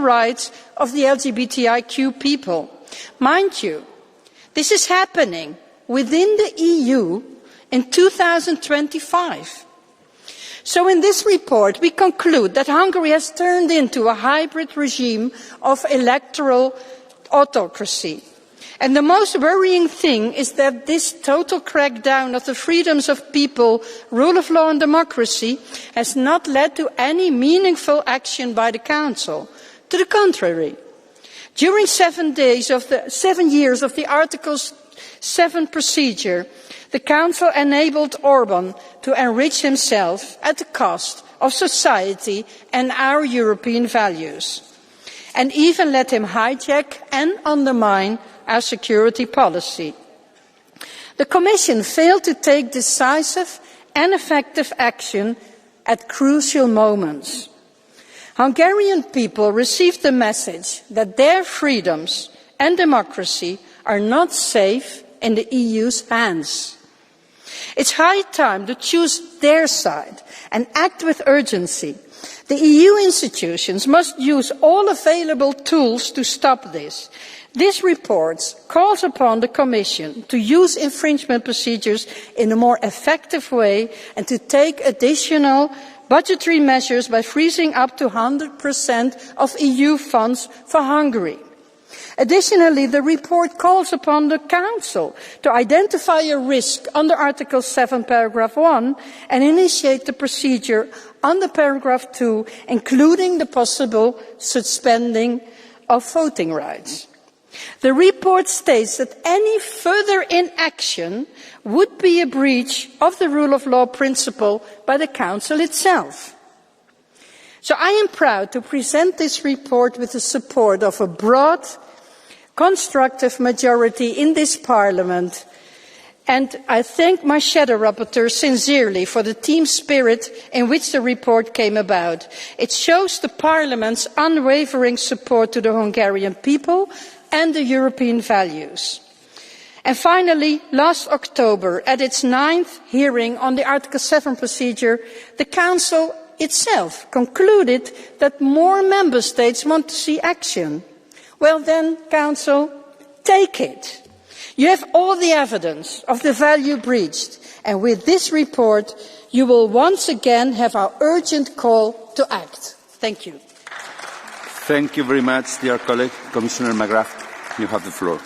rights of the LGBTIQ people. Mind you, this is happening within the EU in 2025. So in this report, we conclude that Hungary has turned into a hybrid regime of electoral autocracy. And the most worrying thing is that this total crackdown of the freedoms of people, rule of law and democracy has not led to any meaningful action by the Council. To the contrary, during 7 years of the Article 7 procedure, the Council enabled Orbán to enrich himself at the cost of society and our European values, and even let him hijack and undermine our security policy. The Commission failed to take decisive and effective action at crucial moments. Hungarian people received the message that their freedoms and democracy are not safe in the EU's hands. It's high time to choose their side and act with urgency. The EU institutions must use all available tools to stop this. This report calls upon the Commission to use infringement procedures in a more effective way and to take additional budgetary measures by freezing up to 100% of EU funds for Hungary. Additionally, the report calls upon the Council to identify a risk under Article 7, paragraph 1, and initiate the procedure under paragraph 2, including the possible suspending of voting rights. The report states that any further inaction would be a breach of the rule of law principle by the Council itself. So I am proud to present this report with the support of a broad, constructive majority in this Parliament, and I thank my shadow rapporteur sincerely for the team spirit in which the report came about. It shows the Parliament's unwavering support to the Hungarian people and the European values. And finally, last October, at its 9th hearing on the Article 7 procedure, the Council itself concluded that more Member States want to see action. Well then, Council, take it. You have all the evidence of the value breached, and with this report, you will once again have our urgent call to act. Thank you. Thank you very much, dear colleague. Commissioner McGrath, you have the floor.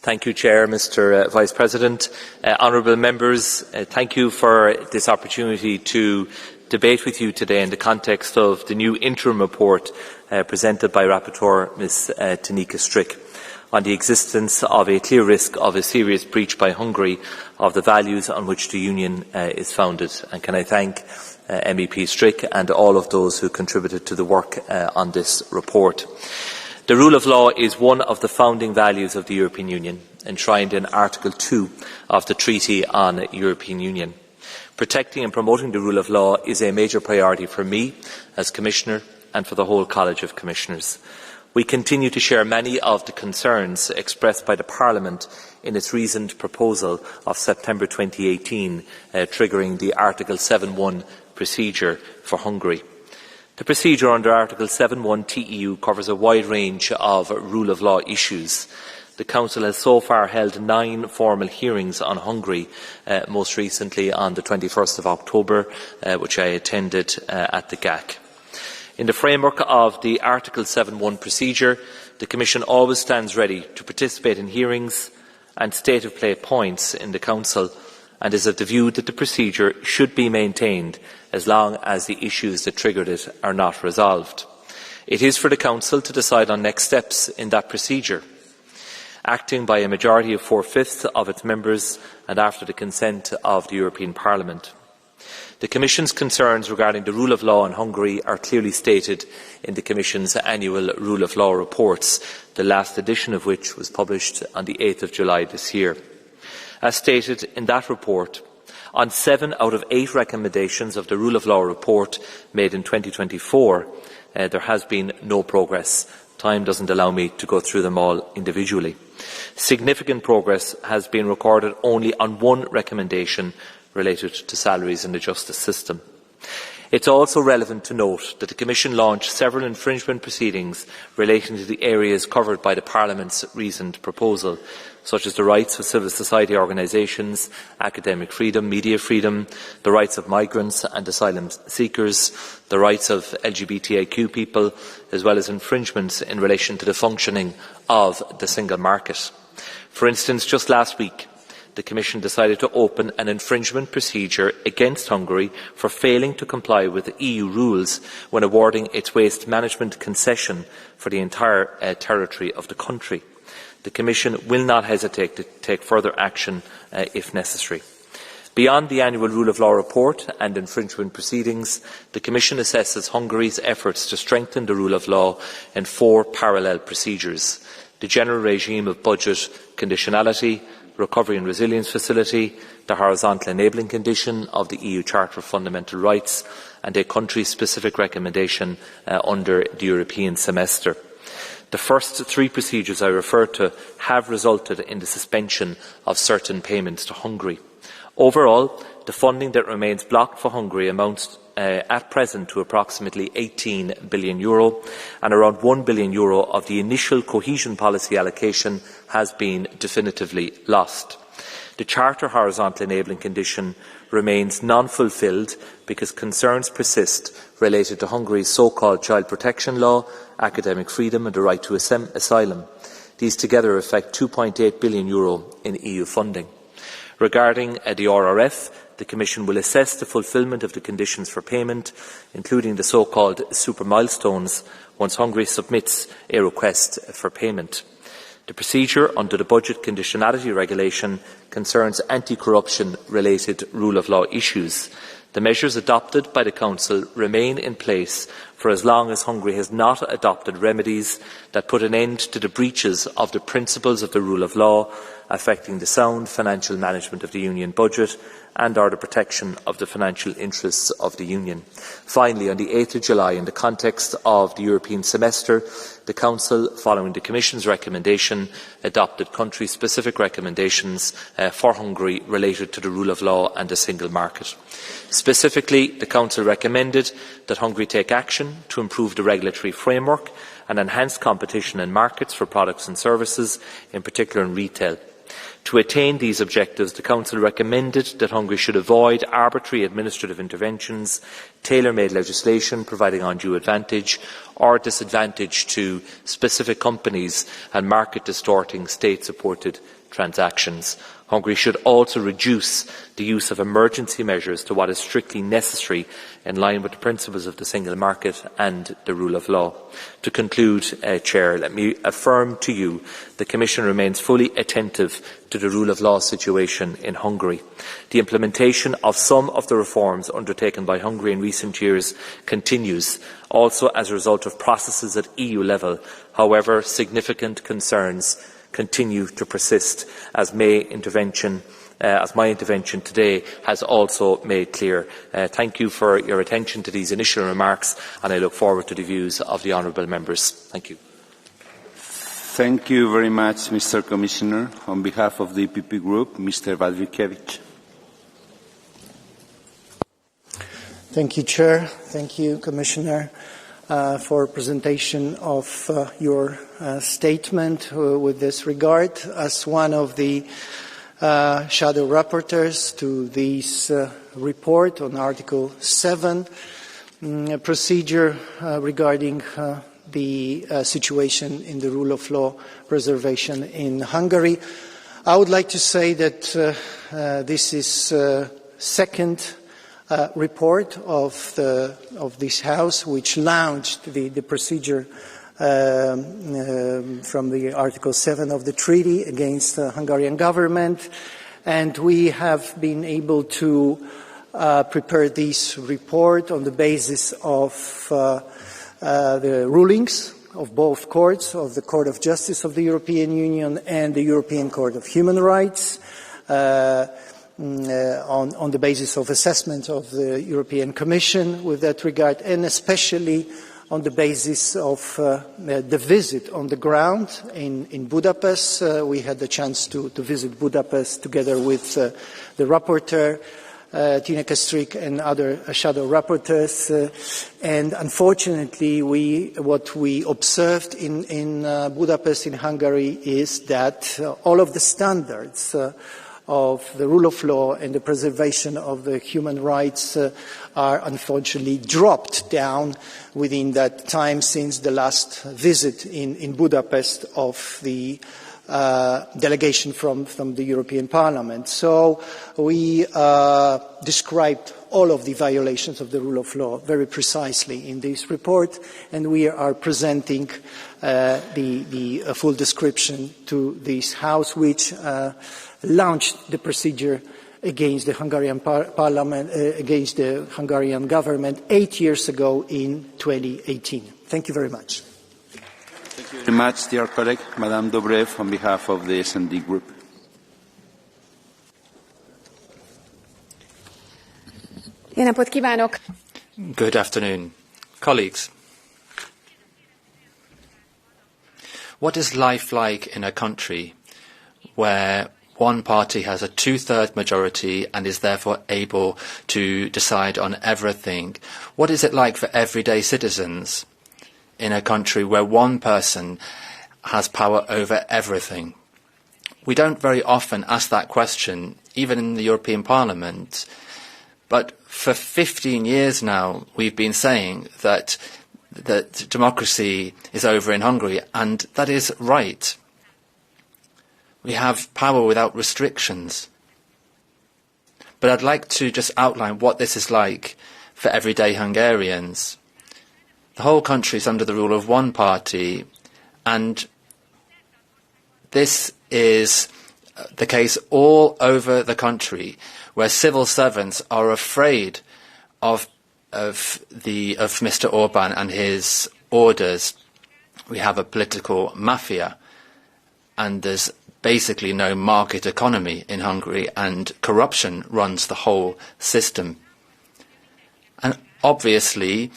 Thank you, Chair, Mr. Vice President. Honourable members, thank you for this opportunity to debate with you today in the context of the new interim report presented by Rapporteur Ms. Tanika Strick on the existence of a clear risk of a serious breach by Hungary of the values on which the Union is founded. And can I thank MEP Strick and all of those who contributed to the work on this report. The rule of law is one of the founding values of the European Union, enshrined in Article 2 of the Treaty on the European Union. Protecting and promoting the rule of law is a major priority for me as Commissioner and for the whole College of Commissioners. We continue to share many of the concerns expressed by the Parliament in its recent proposal of September 2018, triggering the Article 7.1 procedure for Hungary. The procedure under Article 7.1 TEU covers a wide range of rule of law issues. The Council has so far held 9 formal hearings on Hungary, most recently on the 21st of October, which I attended at the GAC. In the framework of the Article 7.1 procedure, the Commission always stands ready to participate in hearings and state of play points in the Council, and is of the view that the procedure should be maintained as long as the issues that triggered it are not resolved. It is for the Council to decide on next steps in that procedure, acting by a majority of 4/5 of its members and after the consent of the European Parliament. The Commission's concerns regarding the rule of law in Hungary are clearly stated in the Commission's annual rule of law reports, the last edition of which was published on the 8th of July this year. As stated in that report, on 7 out of 8 recommendations of the rule of law report made in 2024, there has been no progress. Time doesn't allow me to go through them all individually. Significant progress has been recorded only on 1 recommendation related to salaries in the justice system. It is also relevant to note that the Commission launched several infringement proceedings relating to the areas covered by the Parliament's recent proposal, such as the rights of civil society organisations, academic freedom, media freedom, the rights of migrants and asylum seekers, the rights of LGBTIQ people, as well as infringements in relation to the functioning of the single market. For instance, just last week, the Commission decided to open an infringement procedure against Hungary for failing to comply with the EU rules when awarding its waste management concession for the entire territory of the country. The Commission will not hesitate to take further action if necessary. Beyond the annual rule of law report and infringement proceedings, the Commission assesses Hungary's efforts to strengthen the rule of law in 4 parallel procedures: the general regime of budget conditionality, Recovery and Resilience Facility, the horizontal enabling condition of the EU Charter of Fundamental Rights, and a country-specific recommendation under the European semester. The first 3 procedures I referred to have resulted in the suspension of certain payments to Hungary. Overall, the funding that remains blocked for Hungary amounts at present to approximately €18 billion, and around €1 billion of the initial cohesion policy allocation has been definitively lost. The Charter horizontal enabling condition remains non-fulfilled because concerns persist related to Hungary's so-called child protection law, academic freedom and the right to asylum. These together affect €2.8 billion in EU funding. Regarding the RRF, the Commission will assess the fulfilment of the conditions for payment, including the so-called super milestones, once Hungary submits a request for payment. The procedure under the Budget Conditionality Regulation concerns anti-corruption related rule of law issues. The measures adopted by the Council remain in place for as long as Hungary has not adopted remedies that put an end to the breaches of the principles of the rule of law affecting the sound financial management of the Union budget and/or the protection of the financial interests of the Union. Finally, on the 8th of July, in the context of the European semester, the Council, following the Commission's recommendation, adopted country-specific recommendations for Hungary related to the rule of law and the single market. Specifically, the Council recommended that Hungary take action to improve the regulatory framework and enhance competition in markets for products and services, in particular in retail. To attain these objectives, the Council recommended that Hungary should avoid arbitrary administrative interventions, tailor-made legislation providing undue advantage or disadvantage to specific companies and market-distorting state-supported transactions. Hungary should also reduce the use of emergency measures to what is strictly necessary in line with the principles of the single market and the rule of law. To conclude, Chair, let me affirm to you the Commission remains fully attentive to the rule of law situation in Hungary. The implementation of some of the reforms undertaken by Hungary in recent years continues, also as a result of processes at EU level. However, significant concerns continue to persist, as my intervention today has also made clear. Thank you for your attention to these initial remarks, and I look forward to the views of the honourable members. Thank you. Thank you very much, Mr. Commissioner. On behalf of the EPP Group, Mr. Wadwikiewicz. Thank you, Chair. Thank you, Commissioner, for presentation of your statement with this regard. As one of the shadow rapporteurs to this report on Article 7 procedure regarding the situation in the rule of law preservation in Hungary, I would like to say that this is second report of this House which launched the procedure from the Article 7 of the Treaty against the Hungarian government, and we have been able to prepare this report on the basis of the rulings of both courts, of the Court of Justice of the European Union and the European Court of Human Rights, on the basis of assessment of the European Commission with that regard, and especially on the basis of the visit on the ground in Budapest. We had the chance to visit Budapest together with the rapporteur Tineke Strik and other shadow rapporteurs. And unfortunately, what we observed in Budapest in Hungary is that all of the standards of the rule of law and the preservation of the human rights are unfortunately dropped down within that time since the last visit in Budapest of the delegation from the European Parliament. So we described all of the violations of the rule of law very precisely in this report, and we are presenting the full description to this House, which launched the procedure against the Hungarian Parliament, against the Hungarian government 8 years ago in 2018. Thank you very much. Thank you very much, dear colleague. Madame Dobrev, on behalf of the S&D Group. Jó napot kívánok! Good afternoon, colleagues. What is life like in a country where one party has a two-thirds majority and is therefore able to decide on everything? What is it like for everyday citizens in a country where one person has power over everything? We don't very often ask that question, even in the European Parliament. But for 15 years now, we've been saying that democracy is over in Hungary, and that is right. We have power without restrictions. But I'd like to just outline what this is like for everyday Hungarians. The whole country is under the rule of one party, and this is the case all over the country, where civil servants are afraid of Mr. Orbán and his orders. We have a political mafia, and there's basically no market economy in Hungary, and corruption runs the whole system. And obviously,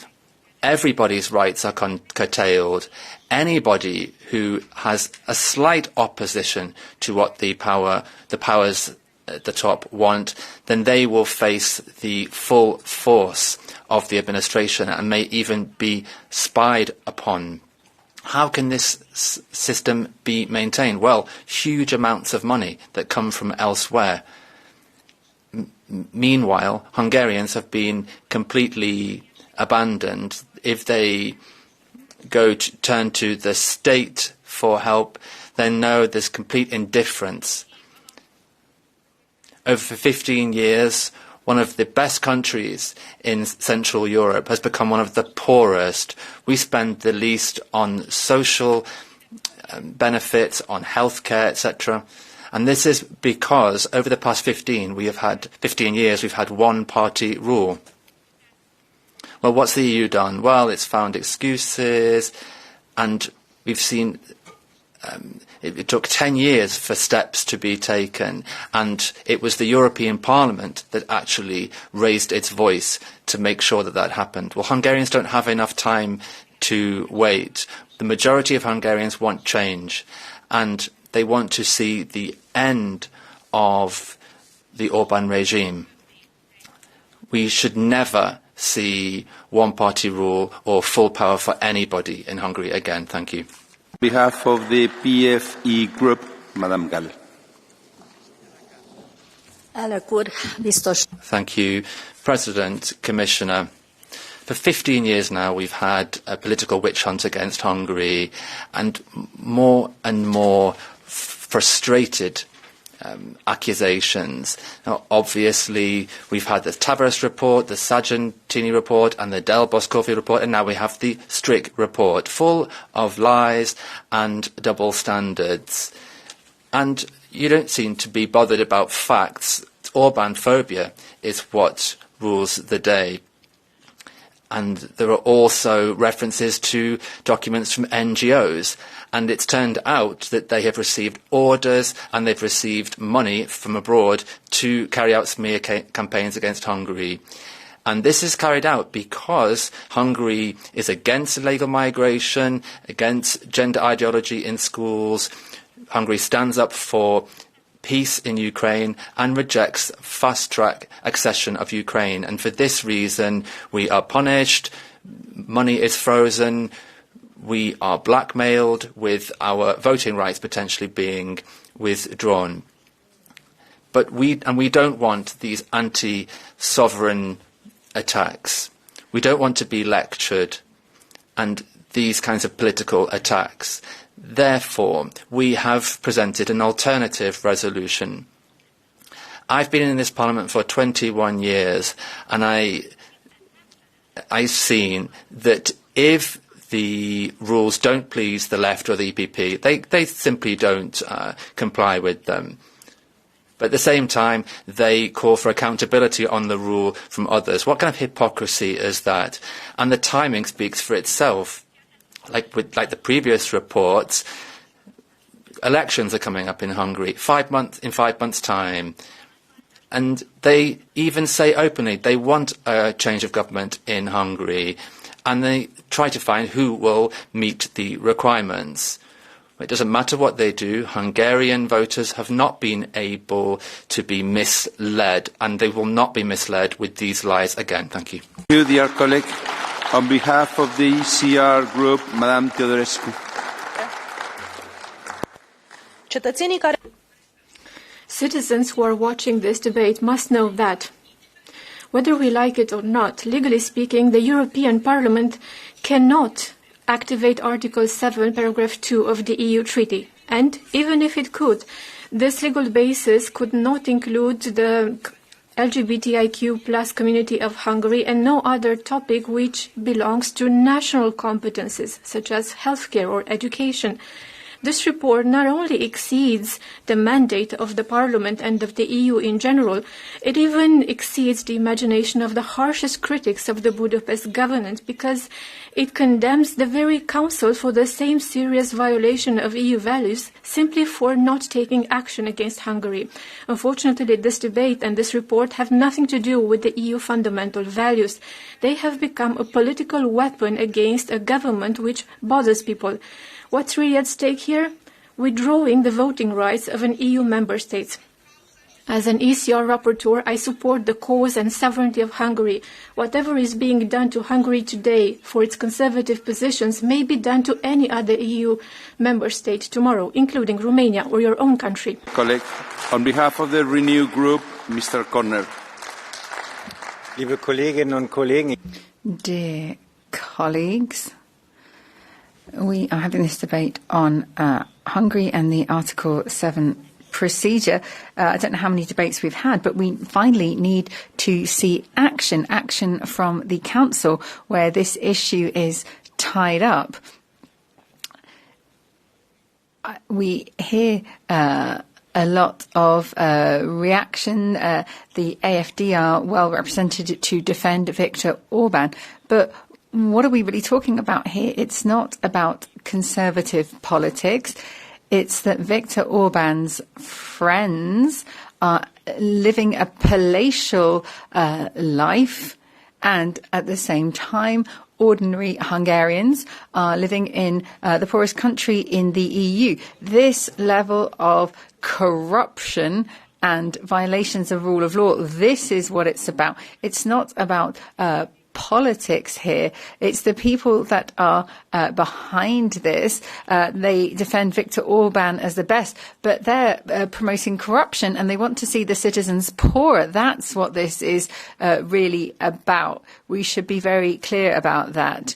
everybody's rights are curtailed. Anybody who has a slight opposition to what the powers at the top want, then they will face the full force of the administration and may even be spied upon. How can this system be maintained? Well, huge amounts of money that come from elsewhere. Meanwhile, Hungarians have been completely abandoned. If they turn to the state for help, then no, there's complete indifference. Over 15 years, one of the best countries in Central Europe has become one of the poorest. We spend the least on social benefits, on healthcare, etc. And this is because over the past 15 years, we've had one-party rule. Well, what's the EU done? Well, it's found excuses, and we've seen it took 10 years for steps to be taken, and it was the European Parliament that actually raised its voice to make sure that that happened. Well, Hungarians don't have enough time to wait. The majority of Hungarians want change, and they want to see the end of the Orbán regime. We should never see one-party rule or full power for anybody in Hungary again. Thank you. On behalf of the PFE Group, Madame Gall. Thank you, President, Commissioner. For 15 years now, we've had a political witch hunt against Hungary, and more frustrated accusations. Now, obviously, we've had the Tavares report, the Sargentini report, and the Del Boscovi report, and now we have the Strik report, full of lies and double standards. And you don't seem to be bothered about facts. Orbán phobia is what rules the day. And there are also references to documents from NGOs. And it's turned out that they have received orders and they've received money from abroad to carry out smear campaigns against Hungary. And this is carried out because Hungary is against illegal migration, against gender ideology in schools. Hungary stands up for peace in Ukraine and rejects fast-track accession of Ukraine. And for this reason, we are punished, money is frozen, we are blackmailed with our voting rights potentially being withdrawn. But we don't want these anti-sovereign attacks. We don't want to be lectured and these kinds of political attacks. Therefore, we have presented an alternative resolution. I've been in this Parliament for 21 years, and I've seen that if the rules don't please the left or the EPP, they simply don't comply with them. But at the same time, they call for accountability on the rule from others. What kind of hypocrisy is that? And the timing speaks for itself. Like the previous reports, elections are coming up in Hungary in 5 months' time. And they even say openly they want a change of government in Hungary. And they try to find who will meet the requirements. It doesn't matter what they do. Hungarian voters have not been able to be misled, and they will not be misled with these lies again. Thank you. Thank you, dear colleague. On behalf of the ECR group, Madame Teodorescu. Citizens who are watching this debate must know that, whether we like it or not, legally speaking, the European Parliament cannot activate Article 7, paragraph 2 of the EU Treaty. And even if it could, this legal basis could not include the LGBTIQ plus community of Hungary and no other topic which belongs to national competences, such as healthcare or education. This report not only exceeds the mandate of the Parliament and of the EU in general, it even exceeds the imagination of the harshest critics of the Budapest government, because it condemns the very Council for the same serious violation of EU values simply for not taking action against Hungary. Unfortunately, this debate and this report have nothing to do with the EU fundamental values. They have become a political weapon against a government which bothers people. What's really at stake here? Withdrawing the voting rights of an EU member state. As an ECR rapporteur, I support the cause and sovereignty of Hungary. Whatever is being done to Hungary today for its conservative positions may be done to any other EU member state tomorrow, including Romania or your own country. Colleague, on behalf of the Renew Group, Mr. Corner. Liebe Kolleginnen und Kollegen. Dear colleagues, we are having this debate on Hungary and the Article 7 procedure. I don't know how many debates we've had, but we finally need to see action from the Council where this issue is tied up. We hear a lot of reaction. The AfD are well represented to defend Viktor Orbán, but what are we really talking about here? It's not about conservative politics. It's that Viktor Orbán's friends are living a palatial life, and at the same time, ordinary Hungarians are living in the poorest country in the EU. This level of corruption and violations of rule of law, this is what it's about. It's not about politics here. It's the people that are behind this. They defend Viktor Orbán as the best, but they're promoting corruption and they want to see the citizens poorer. That's what this is really about. We should be very clear about that.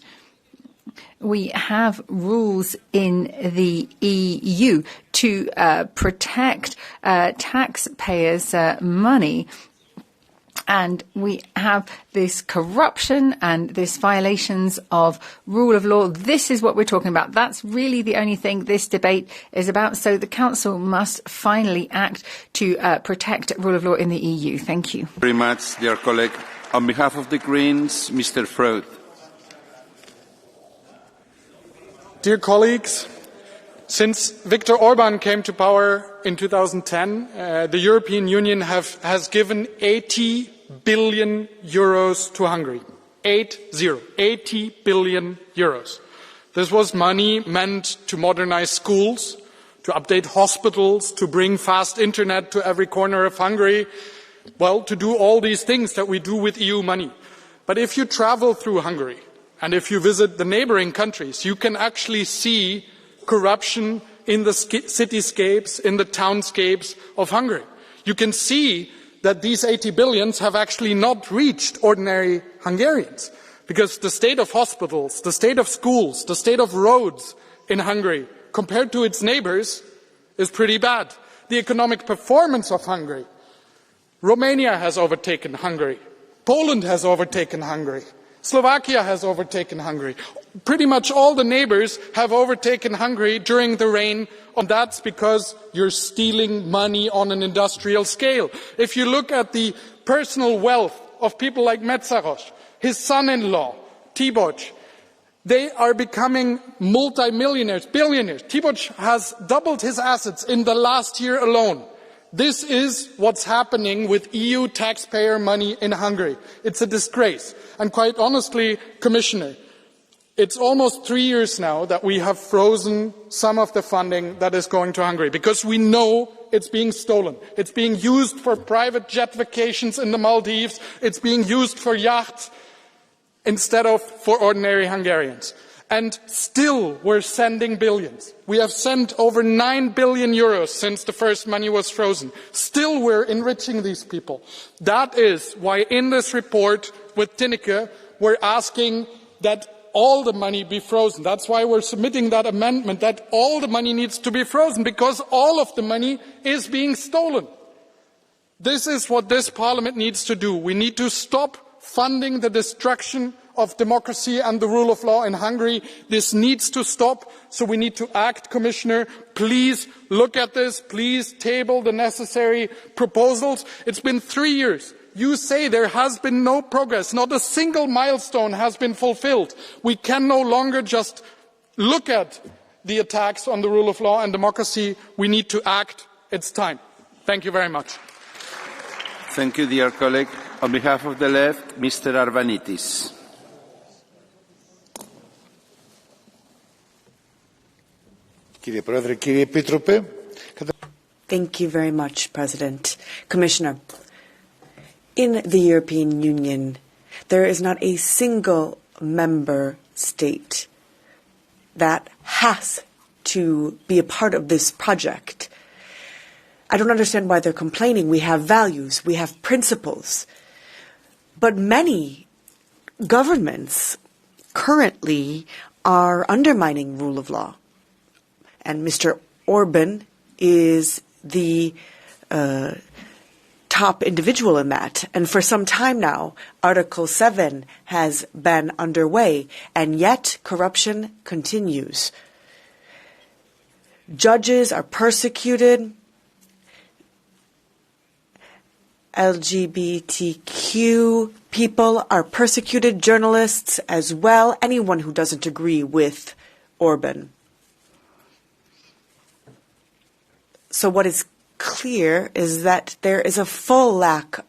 We have rules in the EU to protect taxpayers' money. And we have this corruption and this violations of rule of law. This is what we're talking about. That's really the only thing this debate is about. So the Council must finally act to protect rule of law in the EU. Thank you. Very much, dear colleague. On behalf of the Greens, Mr. Freud. Dear colleagues, since Viktor Orbán came to power in 2010, the European Union has given 80 billion euros to Hungary. 80 billion euros. This was money meant to modernize schools, to update hospitals, to bring fast internet to every corner of Hungary, well, to do all these things that we do with EU money. But if you travel through Hungary and if you visit the neighboring countries, you can actually see corruption in the cityscapes, in the townscapes of Hungary. You can see that these 80 billions have actually not reached ordinary Hungarians, because the state of hospitals, the state of schools, the state of roads in Hungary, compared to its neighbors, is pretty bad. The economic performance of Hungary, Romania has overtaken Hungary, Poland has overtaken Hungary, Slovakia has overtaken Hungary. Pretty much all the neighbors have overtaken Hungary during the reign, and that's because you're stealing money on an industrial scale. If you look at the personal wealth of people like Metzaros, his son-in-law, Tiboc, they are becoming multimillionaires, billionaires. Tiboc has doubled his assets in the last year alone. This is what's happening with EU taxpayer money in Hungary. It's a disgrace. And quite honestly, Commissioner, it's almost 3 years now that we have frozen some of the funding that is going to Hungary, because we know it's being stolen. It's being used for private jet vacations in the Maldives. It's being used for yachts instead of for ordinary Hungarians. And still we're sending billions. We have sent over 9 billion euros since the first money was frozen. Still we're enriching these people. That is why in this report with Tineke, we're asking that all the money be frozen. That's why we're submitting that amendment, that all the money needs to be frozen, because all of the money is being stolen. This is what this Parliament needs to do. We need to stop funding the destruction of democracy and the rule of law in Hungary. This needs to stop, so we need to act, Commissioner. Please look at this. Please table the necessary proposals. It's been 3 years. You say there has been no progress. Not a single milestone has been fulfilled. We can no longer just look at the attacks on the rule of law and democracy. We need to act. It's time. Thank you very much. Thank you, dear colleague. On behalf of the left, Mr. Arvanitis. Thank you very much, President. Commissioner, in the European Union, there is not a single member state that has to be a part of this project. I don't understand why they're complaining. We have values, we have principles. But many governments currently are undermining rule of law. And Mr. Orbán is the top individual in that. And for some time now, Article 7 has been underway, and yet corruption continues. Judges are persecuted. LGBTQ people are persecuted, journalists as well, anyone who doesn't agree with Orbán. So what is clear is that there is a full lack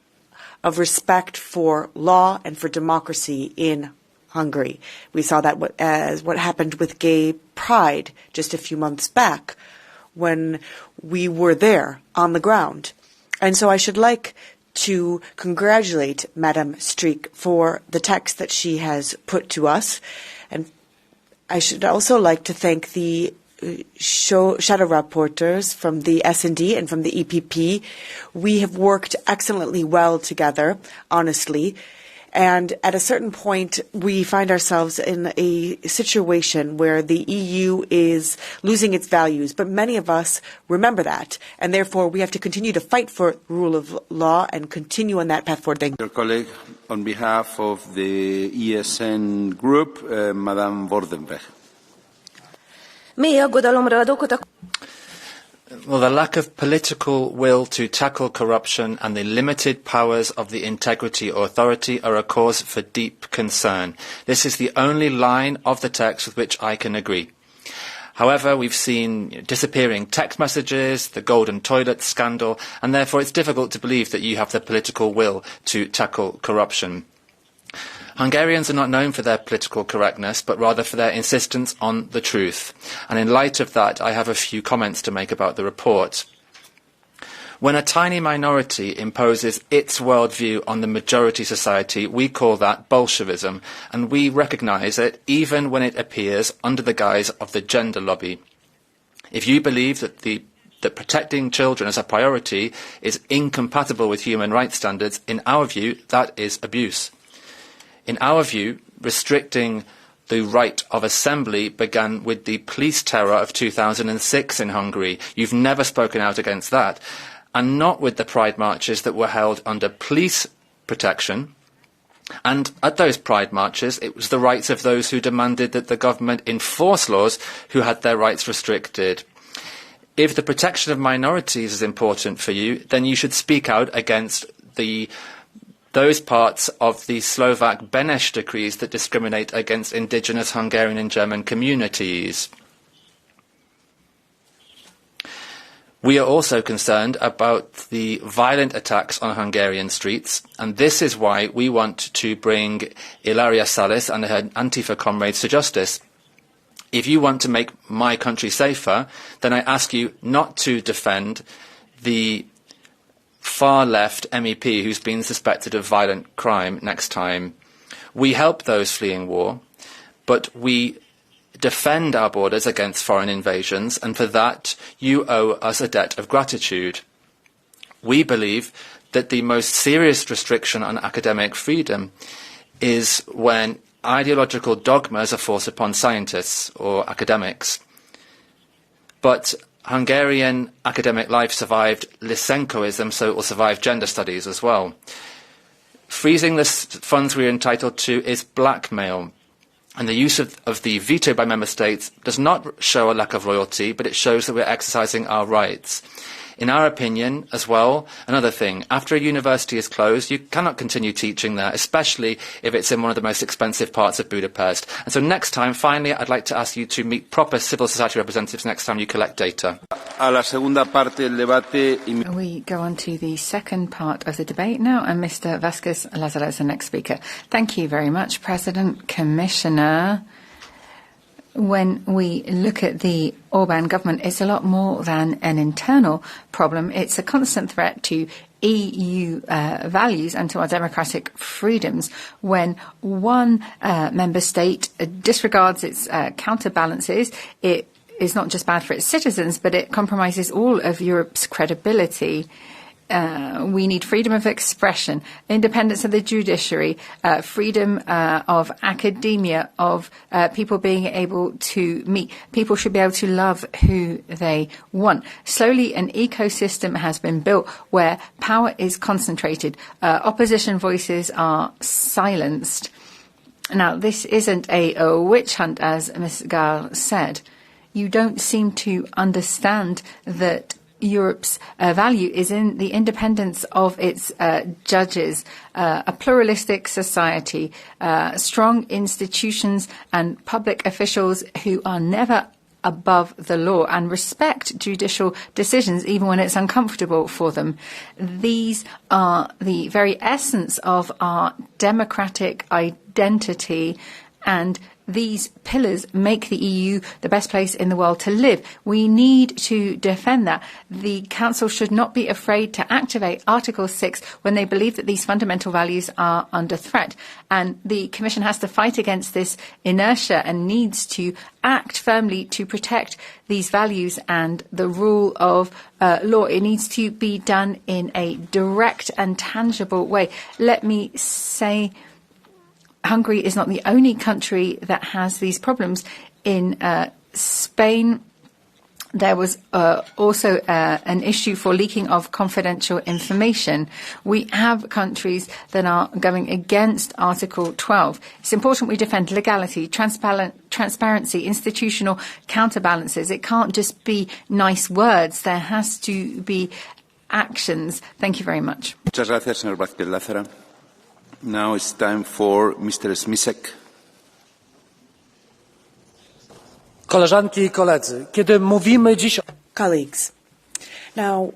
of respect for law and for democracy in Hungary. We saw that as what happened with gay pride just a few months back when we were there on the ground. And so I should like to congratulate Madam Streeck for the text that she has put to us. And I should also like to thank the shadow rapporteurs from the S&D and from the EPP. We have worked excellently well together, honestly. And at a certain point, we find ourselves in a situation where the EU is losing its values. But many of us remember that. And therefore, we have to continue to fight for rule of law and continue on that path forward. Thank you. Your colleague, on behalf of the ESN group, Madame Vordenberg. Well, the lack of political will to tackle corruption and the limited powers of the Integrity Authority are a cause for deep concern. This is the only line of the text with which I can agree. However, we've seen disappearing text messages, the golden toilet scandal, and therefore it's difficult to believe that you have the political will to tackle corruption. Hungarians are not known for their political correctness, but rather for their insistence on the truth. And in light of that, I have a few comments to make about the report. When a tiny minority imposes its worldview on the majority society, we call that Bolshevism, and we recognise it even when it appears under the guise of the gender lobby. If you believe that protecting children as a priority is incompatible with human rights standards, in our view, that is abuse. In our view, restricting the right of assembly began with the police terror of 2006 in Hungary. You've never spoken out against that. And not with the pride marches that were held under police protection. And at those pride marches, it was the rights of those who demanded that the government enforce laws who had their rights restricted. If the protection of minorities is important for you, then you should speak out against those parts of the Slovak Beneš decrees that discriminate against indigenous Hungarian and German communities. We are also concerned about the violent attacks on Hungarian streets, and this is why we want to bring Ilaria Salis and her Antifa comrades to justice. If you want to make my country safer, then I ask you not to defend the far-left MEP who's been suspected of violent crime next time. We help those fleeing war, but we defend our borders against foreign invasions, and for that you owe us a debt of gratitude. We believe that the most serious restriction on academic freedom is when ideological dogmas are forced upon scientists or academics. But Hungarian academic life survived Lysenkoism, so it will survive gender studies as well. Freezing the funds we are entitled to is blackmail. And the use of the veto by member states does not show a lack of loyalty, but it shows that we're exercising our rights. In our opinion, as well, another thing, after a university is closed, you cannot continue teaching there, especially if it's in one of the most expensive parts of Budapest. And so next time, finally, I'd like to ask you to meet proper civil society representatives next time you collect data. We go on to the second part of the debate now, and Mr. Vasquez Lazaro is the next speaker. Thank you very much, President, Commissioner. When we look at the Orbán government, it's a lot more than an internal problem. It's a constant threat to EU values and to our democratic freedoms. When one member state disregards its counterbalances, it is not just bad for its citizens, but it compromises all of Europe's credibility. We need freedom of expression, independence of the judiciary, freedom of academia, of people being able to meet. People should be able to love who they want. Slowly, an ecosystem has been built where power is concentrated. Opposition voices are silenced. Now, this isn't a witch hunt, as Ms. Gál said. You don't seem to understand that Europe's value is in the independence of its judges, a pluralistic society, strong institutions and public officials who are never above the law and respect judicial decisions even when it's uncomfortable for them. These are the very essence of our democratic identity, and these pillars make the EU the best place in the world to live. We need to defend that. The Council should not be afraid to activate Article 6 when they believe that these fundamental values are under threat. And the Commission has to fight against this inertia and needs to act firmly to protect these values and the rule of law. It needs to be done in a direct and tangible way. Let me say, Hungary is not the only country that has these problems. In Spain, there was also an issue for leaking of confidential information. We have countries that are going against Article 12. It's important we defend legality, transparency, institutional counterbalances. It can't just be nice words. There has to be actions. Thank you very much. Muchas gracias, señor Vázquez Lázaro. Now it's time for Mr. Smisek. Koleżanki i koledzy, kiedy mówimy dziś... Colleagues, now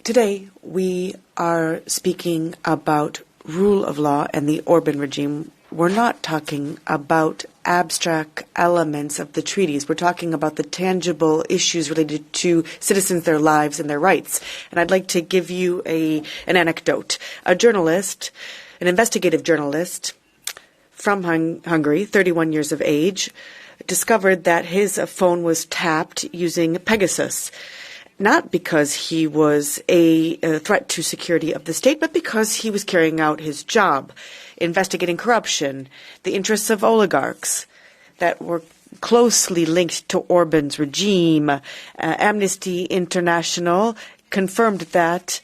today we are speaking about rule of law and the Orbán regime we're not talking about abstract elements of the treaties. We're talking about the tangible issues related to citizens, their lives, and their rights. And I'd like to give you an anecdote. A journalist, an investigative journalist from Hungary, 31 years of age, discovered that his phone was tapped using Pegasus. Not because he was a threat to security of the state, but because he was carrying out his job, investigating corruption, the interests of oligarchs that were closely linked to Orbán's regime. Amnesty International confirmed that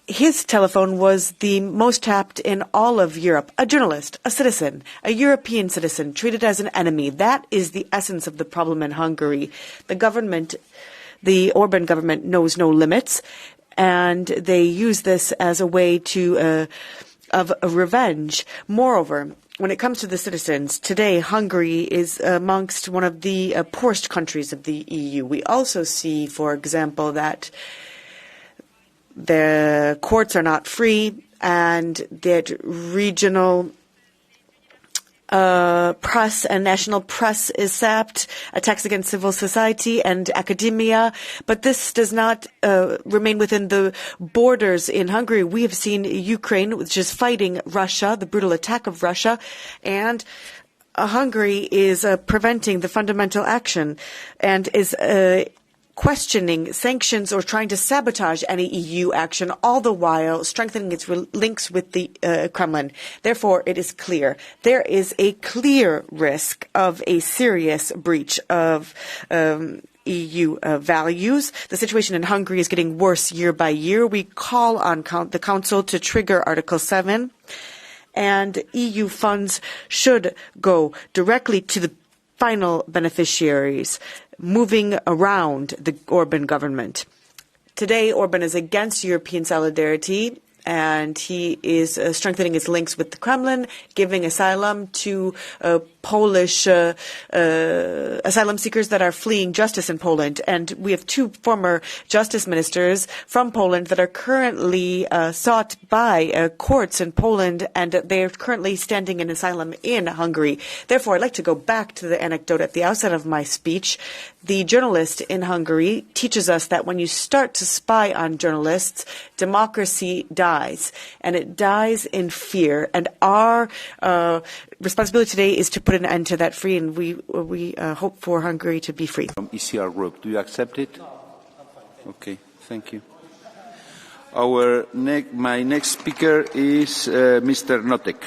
his telephone was the most tapped in all of Europe. A journalist, a citizen, a European citizen, treated as an enemy. That is the essence of the problem in Hungary. The Orbán government knows no limits, and they use this as a way of revenge. Moreover, when it comes to the citizens, today Hungary is amongst one of the poorest countries of the EU. We also see, for example, that the courts are not free and that regional press and national press is sapped, attacks against civil society and academia. But this does not remain within the borders in Hungary. We have seen Ukraine, which is fighting Russia, the brutal attack of Russia, and Hungary is preventing the fundamental action and is questioning sanctions or trying to sabotage any EU action, all the while strengthening its links with the Kremlin. Therefore, it is clear there is a clear risk of a serious breach of EU values. The situation in Hungary is getting worse year by year. We call on the Council to trigger Article 7, and EU funds should go directly to the final beneficiaries, moving around the Orbán government. Today, Orbán is against European solidarity, and he is strengthening his links with the Kremlin, giving asylum to Polish asylum seekers that are fleeing justice in Poland. And we have two former justice ministers from Poland that are currently sought by courts in Poland, and they are currently standing in asylum in Hungary. Therefore, I'd like to go back to the anecdote at the outset of my speech. The journalist in Hungary teaches us that when you start to spy on journalists, democracy dies, and it dies in fear. And our responsibility today is to put an end to that free, and we hope for Hungary to be free. From ECR Group, do you accept it? Okay, thank you. My next speaker is Mr. Notek.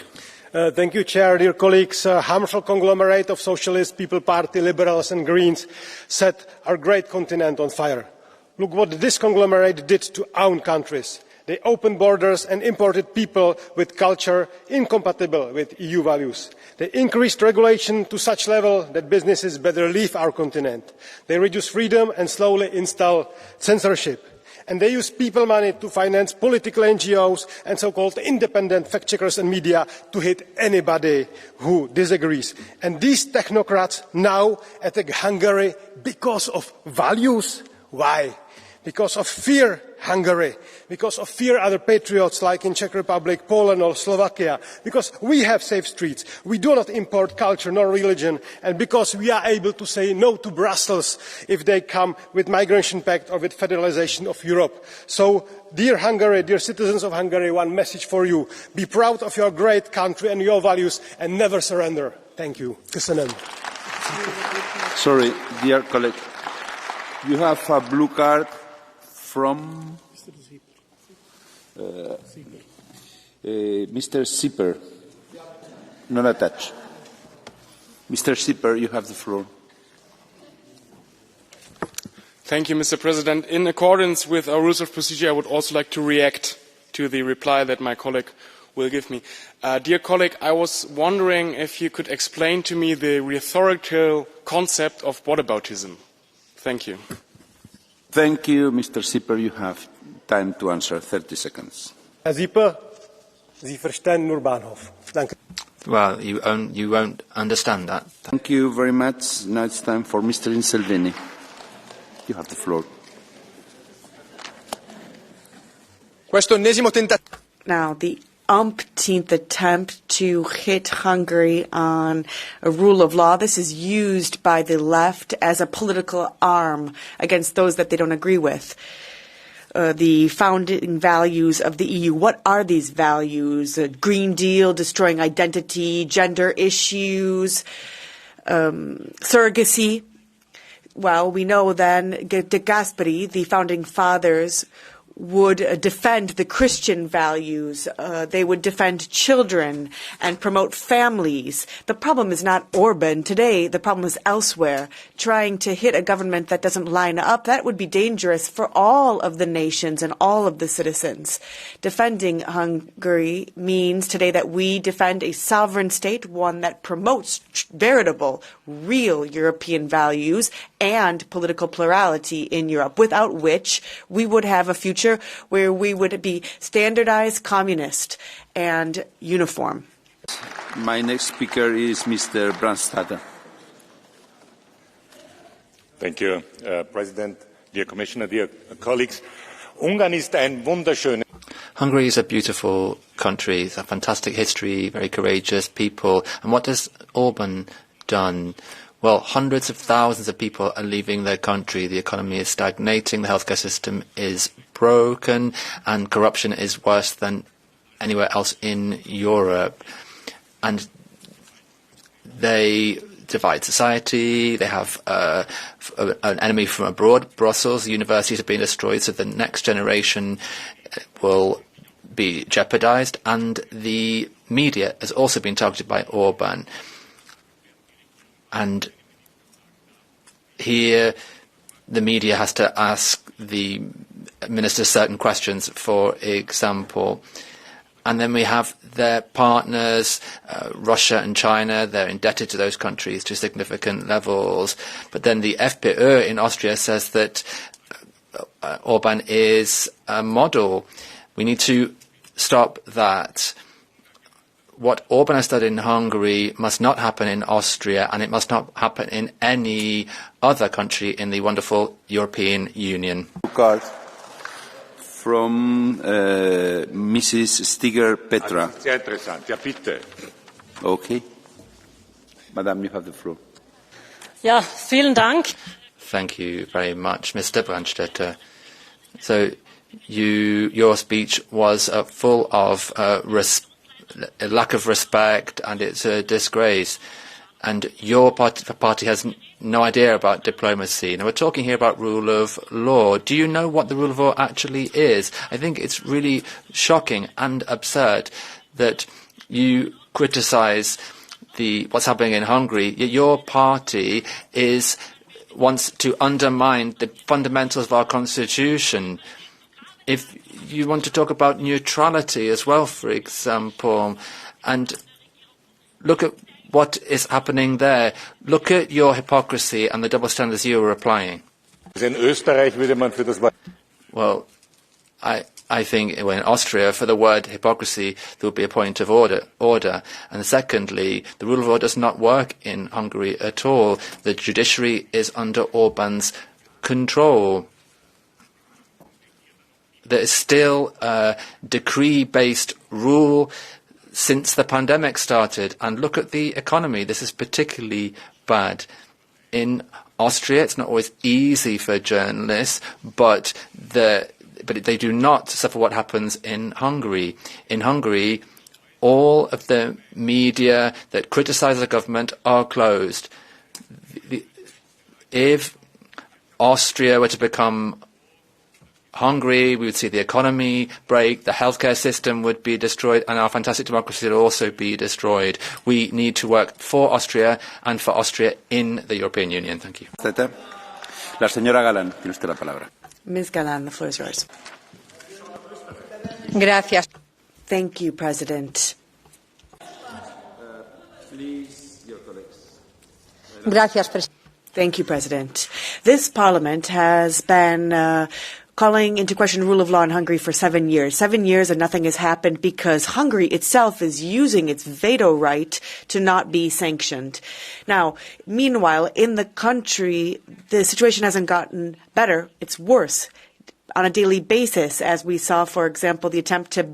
Thank you, Chair. Dear colleagues, harmful conglomerate of Socialist People Party, Liberals and Greens set our great continent on fire. Look what this conglomerate did to our countries. They opened borders and imported people with culture incompatible with EU values. They increased regulation to such level that businesses better leave our continent. They reduce freedom and slowly install censorship. And they use people money to finance political NGOs and so-called independent fact-checkers and media to hit anybody who disagrees. And these technocrats now attack Hungary because of values. Why? Because of fear, Hungary. Because of fear, other patriots like in Czech Republic, Poland or Slovakia. Because we have safe streets. We do not import culture nor religion. And because we are able to say no to Brussels if they come with migration pact or with federalization of Europe. So, dear Hungary, dear citizens of Hungary, one message for you. Be proud of your great country and your values and never surrender. Thank you. Köszönöm. Sorry, dear colleague. You have a blue card from Mr. Sipper. Not attached. Mr. Sipper, you have the floor. Thank you, Mr. President. In accordance with our rules of procedure, I would also like to react to the reply that my colleague will give me. Dear colleague, I was wondering if you could explain to me the rhetorical concept of whataboutism. Thank you. Thank you, Mr. Sipper. You have time to answer. 30 seconds. Herr Sipper, Sie verstehen nur Bahnhof. Danke. Well, you won't understand that. Thank you very much. Now it's time for Mr. Inselvini. You have the floor. Now, the umpteenth attempt to hit Hungary on a rule of law. This is used by the left as a political arm against those that they don't agree with. The founding values of the EU. What are these values? Green Deal, destroying identity, gender issues, surrogacy. Well, we know then De Gasperi, the founding fathers, would defend the Christian values. They would defend children and promote families. The problem is not Orbán today. The problem is elsewhere. Trying to hit a government that doesn't line up, that would be dangerous for all of the nations and all of the citizens. Defending Hungary means today that we defend a sovereign state, one that promotes veritable, real European values and political plurality in Europe, without which we would have a future where we would be standardized, communist, and uniform. My next speaker is Mr. Brandstatter. Thank you, President, dear Commissioner, dear colleagues. Hungary is a beautiful country. It's a fantastic history, very courageous people. And what has Orbán done? Well, hundreds of thousands of people are leaving their country. The economy is stagnating, the healthcare system is broken, and corruption is worse than anywhere else in Europe. And they divide society. They have an enemy from abroad, Brussels. The universities are being destroyed, so the next generation will be jeopardized. And the media has also been targeted by Orbán. And here, the media has to ask the minister certain questions, for example. And then we have their partners, Russia and China. They're indebted to those countries to significant levels. But then the FPÖ in Austria says that Orbán is a model. We need to stop that. What Orbán has done in Hungary must not happen in Austria, and it must not happen in any other country in the wonderful European Union. Card from Mrs. Stiger Petra. Sehr interessant. Ja, bitte. Okay. Madam, you have the floor. Ja, vielen Dank. Thank you very much, Mr. Brandstätter. So, your speech was full of a lack of respect, and it's a disgrace. And your party has no idea about diplomacy. Now, we're talking here about rule of law. Do you know what the rule of law actually is? I think it's really shocking and absurd that you criticize what's happening in Hungary. Your party wants to undermine the fundamentals of our constitution. If you want to talk about neutrality as well, for example, and look at what is happening there. Look at your hypocrisy and the double standards you are applying. Well, I think in Austria, for the word hypocrisy, there would be a point of order. And secondly, the rule of law does not work in Hungary at all. The judiciary is under Orbán's control. There is still a decree-based rule since the pandemic started. And look at the economy. This is particularly bad. In Austria, it's not always easy for journalists, but they do not suffer what happens in Hungary. In Hungary, all of the media that criticize the government are closed. If Austria were to become Hungary, we would see the economy break, the healthcare system would be destroyed, and our fantastic democracy would also be destroyed. We need to work for Austria and for Austria in the European Union. Thank you. La señora Galán, tiene usted la palabra. Ms. Galán, the floor is yours. Gracias. Thank you, President. Please, your colleagues. Gracias, Presidente. Thank you, President. This Parliament has been calling into question rule of law in Hungary for 7 years. 7 years and nothing has happened because Hungary itself is using its veto right to not be sanctioned. Now, meanwhile, in the country, the situation hasn't gotten better. It's worse. on a daily basis, as we saw, for example, the attempt to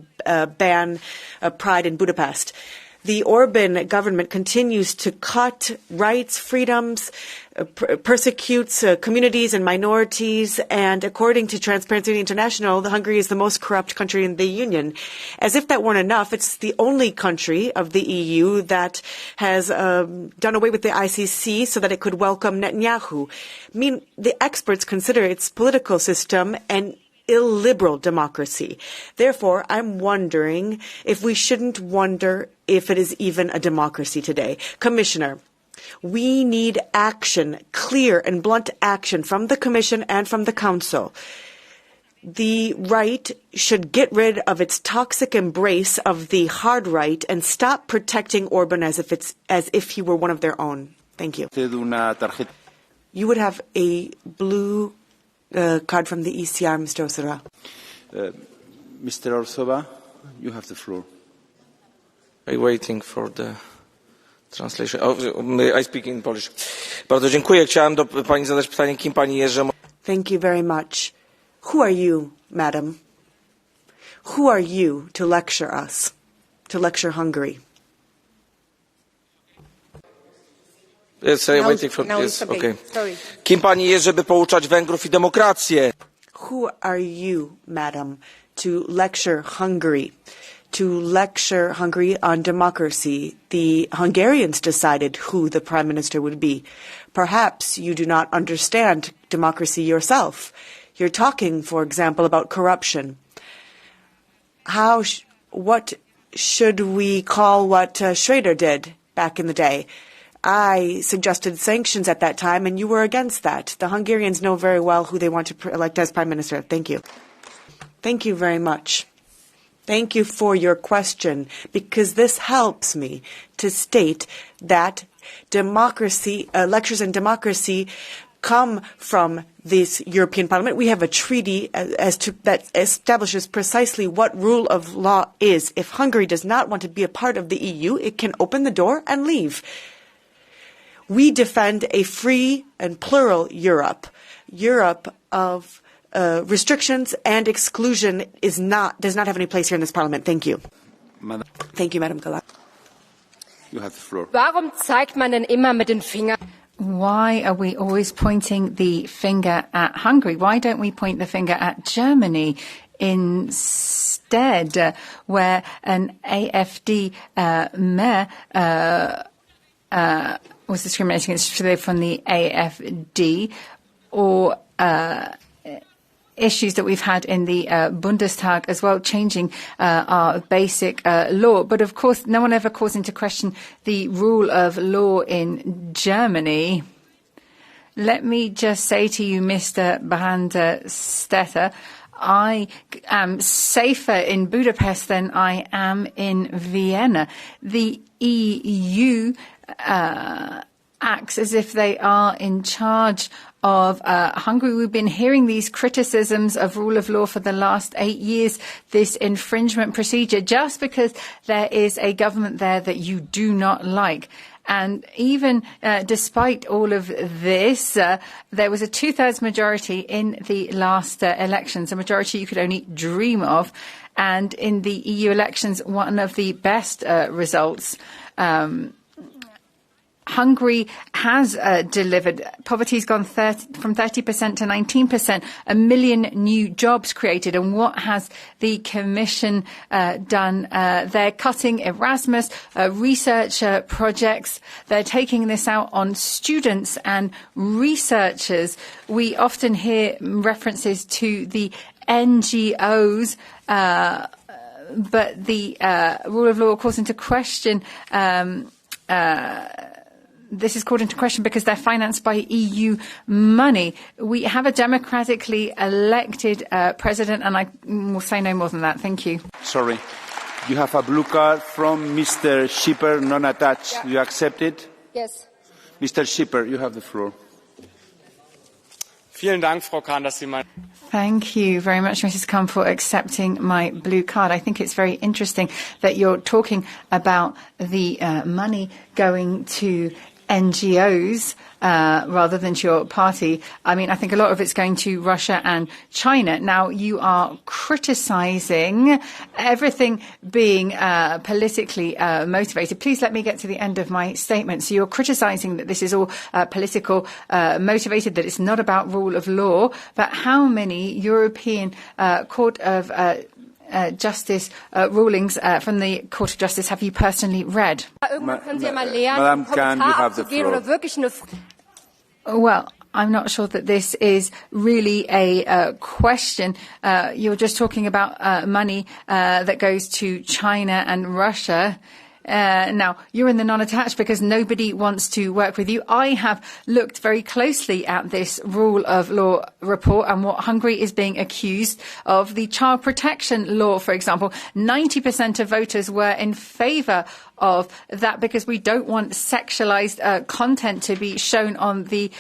ban Pride in Budapest. The Orbán government continues to cut rights, freedoms, persecutes communities and minorities, and according to Transparency International, Hungary is the most corrupt country in the Union. As if that weren't enough, it's the only country of the EU that has done away with the ICC so that it could welcome Netanyahu. The experts consider its political system an illiberal democracy. Therefore, I'm wondering if we shouldn't wonder if it is even a democracy today. Commissioner, we need action, clear and blunt action from the Commission and from the Council. The right should get rid of its toxic embrace of the hard right and stop protecting Orbán as if he were one of their own. Thank you. You would have a blue card from the ECR, Mr. Osora. Mr. Orsova, you have the floor. I'm waiting for the translation. I speak in Polish. Bardzo dziękuję. Chciałem do pani zadać pytanie, kim pani jest, że... Thank you very much. Who are you, madam? Who are you to lecture us, to lecture Hungary? Yes, I'm waiting for this. Okay. Kim pani jest, żeby pouczać Węgrów i demokrację? Who are you, madam, to lecture Hungary? To lecture Hungary on democracy. The Hungarians decided who the Prime Minister would be. Perhaps you do not understand democracy yourself. You're talking, for example, about corruption. What should we call what Schroeder did back in the day? I suggested sanctions at that time, and you were against that. The Hungarians know very well who they want to elect as Prime Minister. Thank you. Thank you very much. Thank you for your question, because this helps me to state that democracy, lectures in democracy come from this European Parliament. We have a treaty that establishes precisely what rule of law is. If Hungary does not want to be a part of the EU, it can open the door and leave. We defend a free and plural Europe. Europe of restrictions and exclusion does not have any place here in this Parliament. Thank you. Thank you, Madam Galat. You have the floor. Warum zeigt man denn immer mit den Fingern? Why are we always pointing the finger at Hungary? Why don't we point the finger at Germany instead, where an AfD mayor was discriminating against from the AfD, or issues that we've had in the Bundestag as well, changing our basic law. But of course, no one ever calls into question the rule of law in Germany. Let me just say to you, Mr. Brandstetter, I am safer in Budapest than I am in Vienna. The EU acts as if they are in charge of Hungary. We've been hearing these criticisms of rule of law for the last 8 years, this infringement procedure, just because there is a government there that you do not like. And even despite all of this, there was a 2/3 majority in the last elections, a majority you could only dream of. And in the EU elections, one of the best results. Hungary has delivered. Poverty's gone from 30% to 19%, 1 million new jobs created. And what has the Commission done? They're cutting Erasmus, research projects. They're taking this out on students and researchers. We often hear references to the NGOs, but the rule of law calls into question. This is called into question because they're financed by EU money. We have a democratically elected president, and I will say no more than that. Thank you. Sorry. You have a blue card from Mr. Schipper, non-attached. Yeah. Do you accept it? Yes. Mr. Schipper, you have the floor. Vielen Dank, Frau Kahn, dass Sie mein... Thank you very much, Mrs. Kahn, for accepting my blue card. I think it's very interesting that you're talking about the money going to NGOs rather than to your party. I mean, I think a lot of it's going to Russia and China. Now, you are criticising everything being politically motivated. Please let me get to the end of my statement. So you're criticising that this is all political motivated, that it's not about rule of law. But how many European Court of Justice rulings from the Court of Justice have you personally read? Madam Khan, you have the floor. Well, I'm not sure that this is really a question. You're just talking about money that goes to China and Russia. Now, you're in the non-attached because nobody wants to work with you. I have looked very closely at this rule of law report and what Hungary is being accused of. The child protection law, for example, 90% of voters were in favour of that because we don't want sexualised content to be shown on the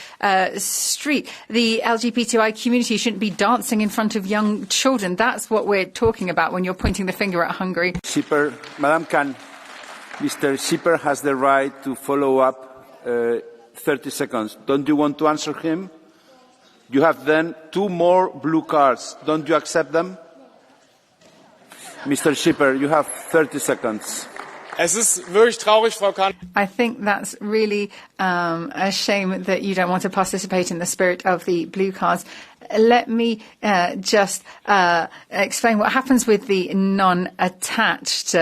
street. The LGBTI community shouldn't be dancing in front of young children. That's what we're talking about when you're pointing the finger at Hungary. Madam Khan. Mr. Schipper has the right to follow up 30 seconds. Don't you want to answer him? You have then 2 more blue cards. Don't you accept them? Mr. Schipper, you have 30 seconds. Es ist wirklich traurig, Frau Kahn. I think that's really a shame that you don't want to participate in the spirit of the blue cards. Let me just explain what happens with the non-attached.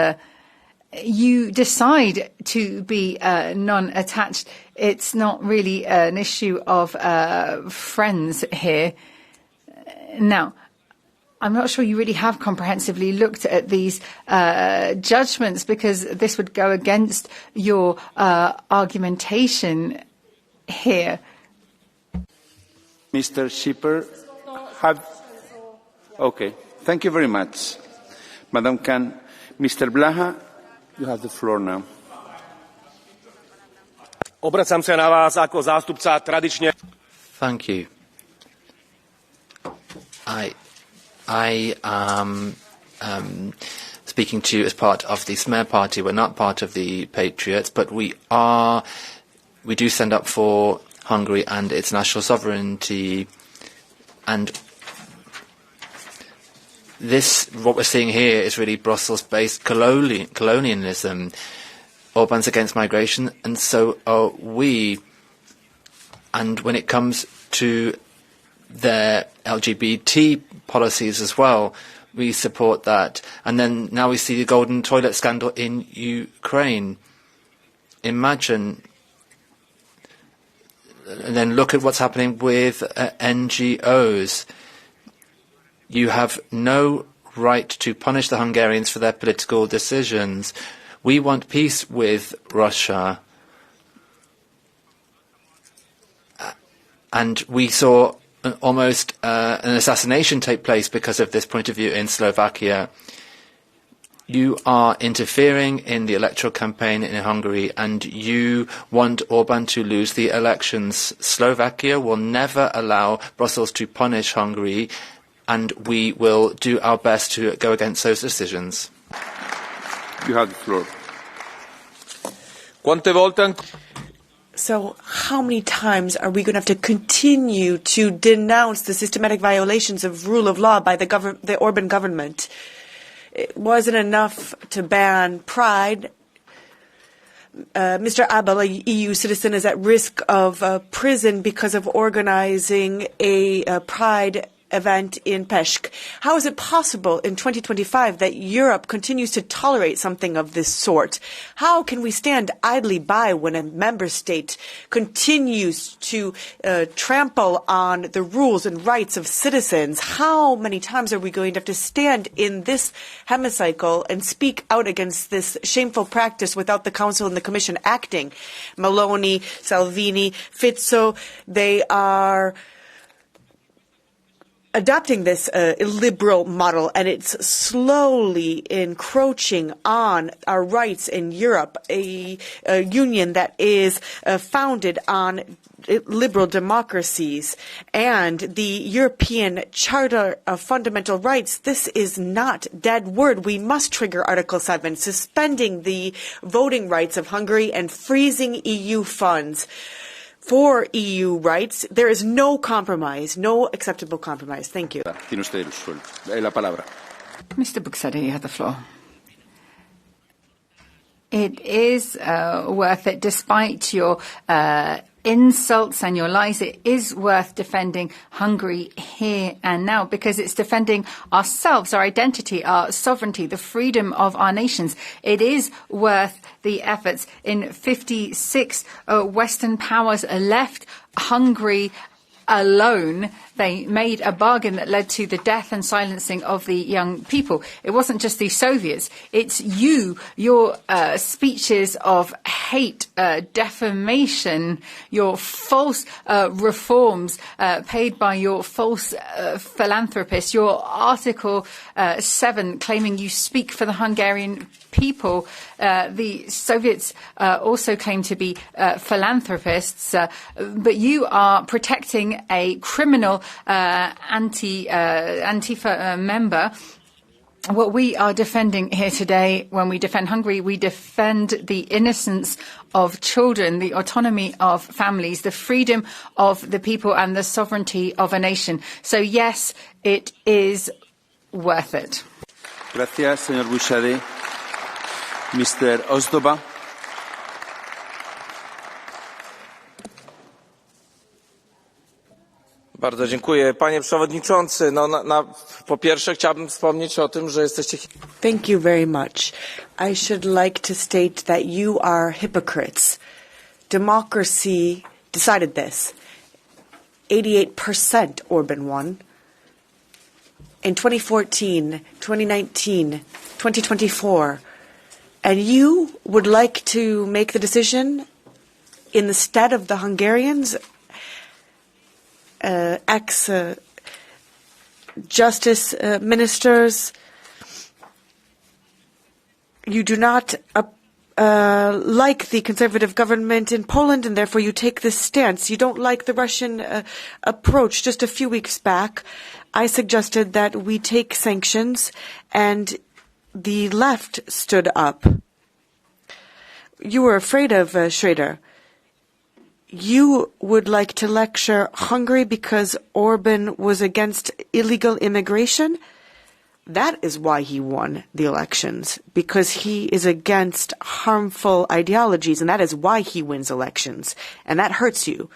You decide to be non-attached. It's not really an issue of friends here. Now, I'm not sure you really have comprehensively looked at these judgments because this would go against your argumentation here. Mr. Schipper, Okay, thank you very much. Madam Khan, Mr. Blaha, you have the floor now. Obracam sa na vás ako zástupca tradične. Thank you. I am speaking to you as part of the Smer Party. We're not part of the Patriots, but we do stand up for Hungary and its national sovereignty. And what we're seeing here is really Brussels-based colonialism. Orbán's against migration, and so are we. And when it comes to their LGBT policies as well, we support that. And then now we see the golden toilet scandal in Ukraine. Imagine, and then look at what's happening with NGOs. You have no right to punish the Hungarians for their political decisions. We want peace with Russia. And we saw almost an assassination take place because of this point of view in Slovakia. You are interfering in the electoral campaign in Hungary and you want Orbán to lose the elections. Slovakia will never allow Brussels to punish Hungary, and we will do our best to go against those decisions. You have the floor. So how many times are we going to have to continue to denounce the systematic violations of rule of law by the Orbán government? It wasn't enough to ban Pride. Mr. Abel, an EU citizen, is at risk of prison because of organizing a Pride event in Peszk. How is it possible in 2025 that Europe continues to tolerate something of this sort? How can we stand idly by when a member state continues to trample on the rules and rights of citizens? How many times are we going to have to stand in this hemicycle and speak out against this shameful practice without the Council and the Commission acting? Meloni, Salvini, Fizzo, they are adopting this illiberal model, and it's slowly encroaching on our rights in Europe, a union that is founded on liberal democracies and the European Charter of Fundamental Rights. This is not dead word. We must trigger Article 7, suspending the voting rights of Hungary and freezing EU funds for EU rights. There is no compromise, no acceptable compromise. Thank you. Tiene usted la palabra. Mr. Buxadi, you have the floor. It is worth it, despite your insults and your lies. It is worth defending Hungary here and now, because it's defending ourselves, our identity, our sovereignty, the freedom of our nations. It is worth the efforts. In 56 Western powers left Hungary alone. They made a bargain that led to the death and silencing of the young people. It wasn't just the Soviets. It's you, your speeches of hate, defamation, your false reforms paid by your false philanthropists, your Article 7 claiming you speak for the Hungarian people. The Soviets also claim to be philanthropists, but you are protecting a criminal Antifa member. What we are defending here today, when we defend Hungary, we defend the innocence of children, the autonomy of families, the freedom of the people and the sovereignty of a nation. So yes, it is worth it. Gracias, señor Buxade. Mr. Ozdoba. Bardzo dziękuję. Panie Przewodniczący, po pierwsze chciałbym wspomnieć o tym, że jesteście... Thank you very much. I should like to state that you are hypocrites. Democracy decided this. 88% Orbán won. In 2014, 2019, 2024, and you would like to make the decision in the stead of the Hungarians? Ex-justice ministers, you do not like the conservative government in Poland, and therefore you take this stance. You don't like the Russian approach. Just a few weeks back, I suggested that we take sanctions, and the left stood up. You were afraid of Schroeder. You would like to lecture Hungary because Orbán was against illegal immigration? That is why he won the elections, because he is against harmful ideologies, and that is why he wins elections. And that hurts you.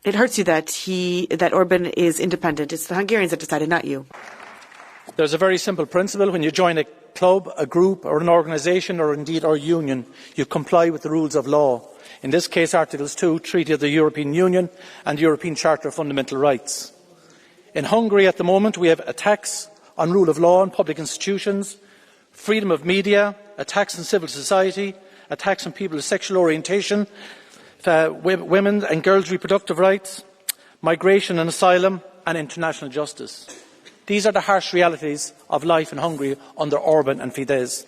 It hurts you that Orbán is independent. It's the Hungarians that decided, not you. There's a very simple principle. When you join a club, a group, or an organisation, or indeed our union, you comply with the rules of law. In this case, Articles 2, Treaty of the European Union and the European Charter of Fundamental Rights. In Hungary at the moment, we have attacks on rule of law and public institutions, freedom of media, attacks on civil society, attacks on people's sexual orientation, women and girls' reproductive rights, migration and asylum, and international justice. These are the harsh realities of life in Hungary under Orbán and Fidesz.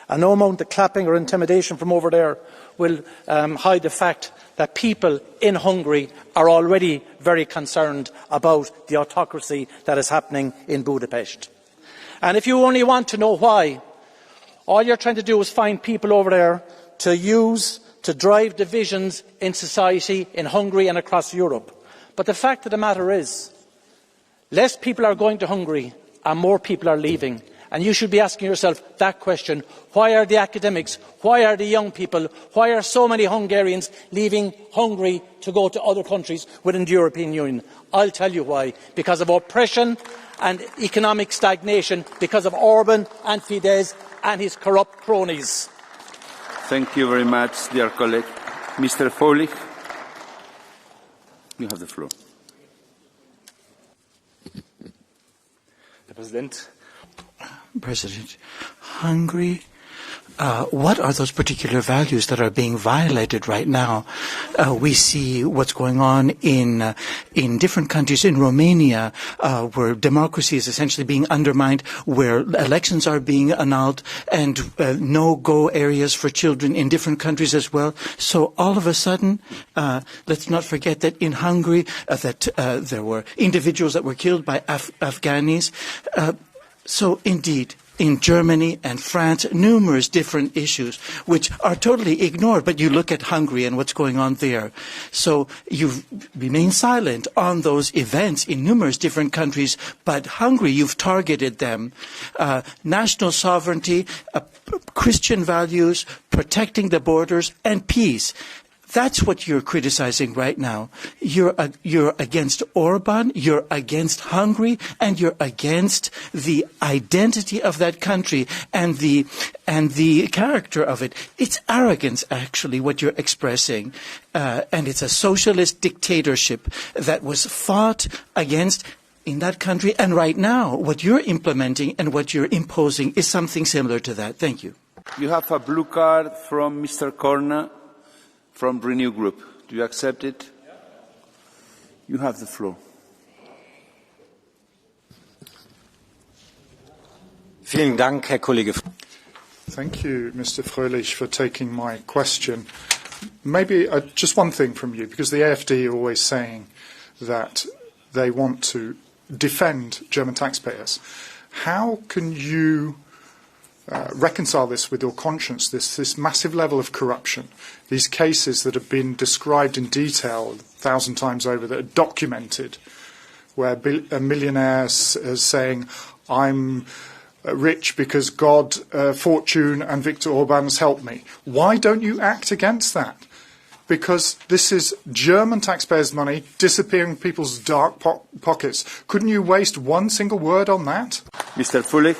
And no amount of clapping or intimidation from over there will hide the fact that people in Hungary are already very concerned about the autocracy that is happening in Budapest. And if you only want to know why, all you're trying to do is find people over there to drive divisions in society in Hungary and across Europe. But the fact of the matter is, less people are going to Hungary and more people are leaving. And you should be asking yourself that question. Why are the academics, why are the young people, why are so many Hungarians leaving Hungary to go to other countries within the European Union? I'll tell you why. Because of oppression and economic stagnation, because of Orbán and Fidesz and his corrupt cronies. Thank you very much, dear colleague. Mr. Foley, you have the floor. President, Hungary what are those particular values that are being violated right now? We see what's going on in different countries, in Romania, where democracy is essentially being undermined, where elections are being annulled, and no-go areas for children in different countries as well. So all of a sudden, let's not forget that in Hungary, that there were individuals that were killed by Afghanis. So indeed, in Germany and France, numerous different issues which are totally ignored. But you look at Hungary and what's going on there. So you've remained silent on those events in numerous different countries. But Hungary, you've targeted them. National sovereignty, Christian values, protecting the borders, and peace. That's what you're criticizing right now. You're against Orbán, you're against Hungary, and you're against the identity of that country and the character of it. It's arrogance, actually, what you're expressing. And it's a socialist dictatorship that was fought against in that country. And right now, what you're implementing and what you're imposing is something similar to that. Thank you. You have a blue card from Mr. Corner from Renew Group. Do you accept it? You have the floor. Vielen Dank, Herr Kollege. Thank you, Mr. Fröhlich, for taking my question. Maybe just one thing from you, because the AfD are always saying that they want to defend German taxpayers. How can you reconcile this with your conscience, this massive level of corruption, these cases that have been described in detail 1,000 times over, that are documented, where a millionaire is saying, I'm rich because God, fortune and Viktor Orbán has helped me. Why don't you act against that? Because this is German taxpayers' money disappearing in people's dark pockets. Couldn't you waste one single word on that? Mr. Fullick?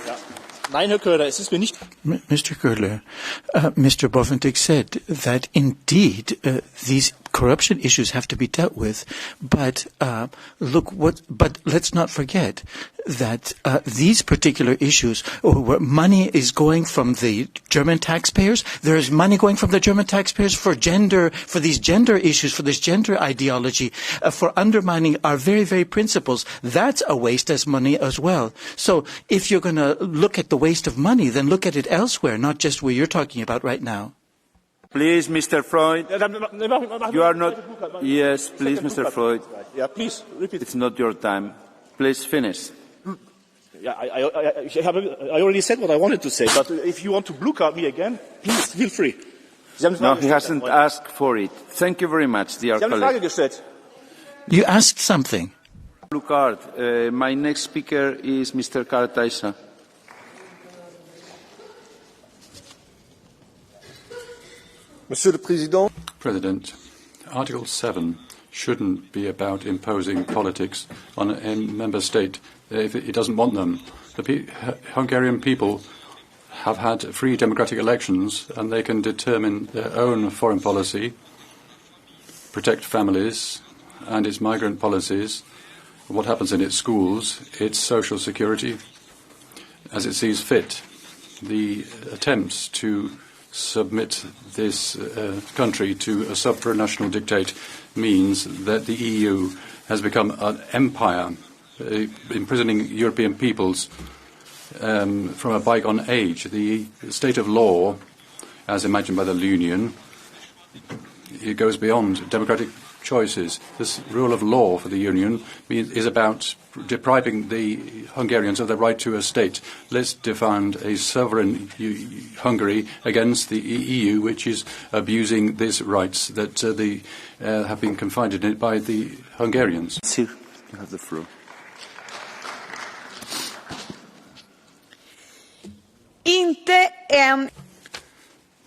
Nein, Herr Köhler, es ist mir nicht. Mr. Köhler, Mr. Bovendik said that indeed these corruption issues have to be dealt with, but but let's not forget that these particular issues, where money is going from the German taxpayers, there is money going from the German taxpayers for these gender issues, for this gender ideology, for undermining our very, very principles. That's a waste as money as well. So if you're going to look at the waste of money, then look at it elsewhere, not just where you're talking about right now. Please, Mr. Freud. You are not. Yes, please, Mr. Freud. Yeah, please repeat. It's not your time. Please finish. Yeah, I already said what I wanted to say, but if you want to blue card me again, please feel free. No, he hasn't asked for it. Thank you very much, dear colleague. You asked something. Blue card. My next speaker is Mr. Karataisa. Monsieur le Président. President, Article 7 shouldn't be about imposing politics on a member state if it doesn't want them. The Hungarian people have had free democratic elections and they can determine their own foreign policy, protect families and its migrant policies, what happens in its schools, its social security, as it sees fit. The attempts to submit this country to a supranational dictate means that the EU has become an empire, imprisoning European peoples from a bygone age. The state of law, as imagined by the Union, it goes beyond democratic choices. This rule of law for the Union is about depriving the Hungarians of their right to a state. Let's defend a sovereign Hungary against the EU, which is abusing these rights that have been confided in it by the Hungarians. You have the floor.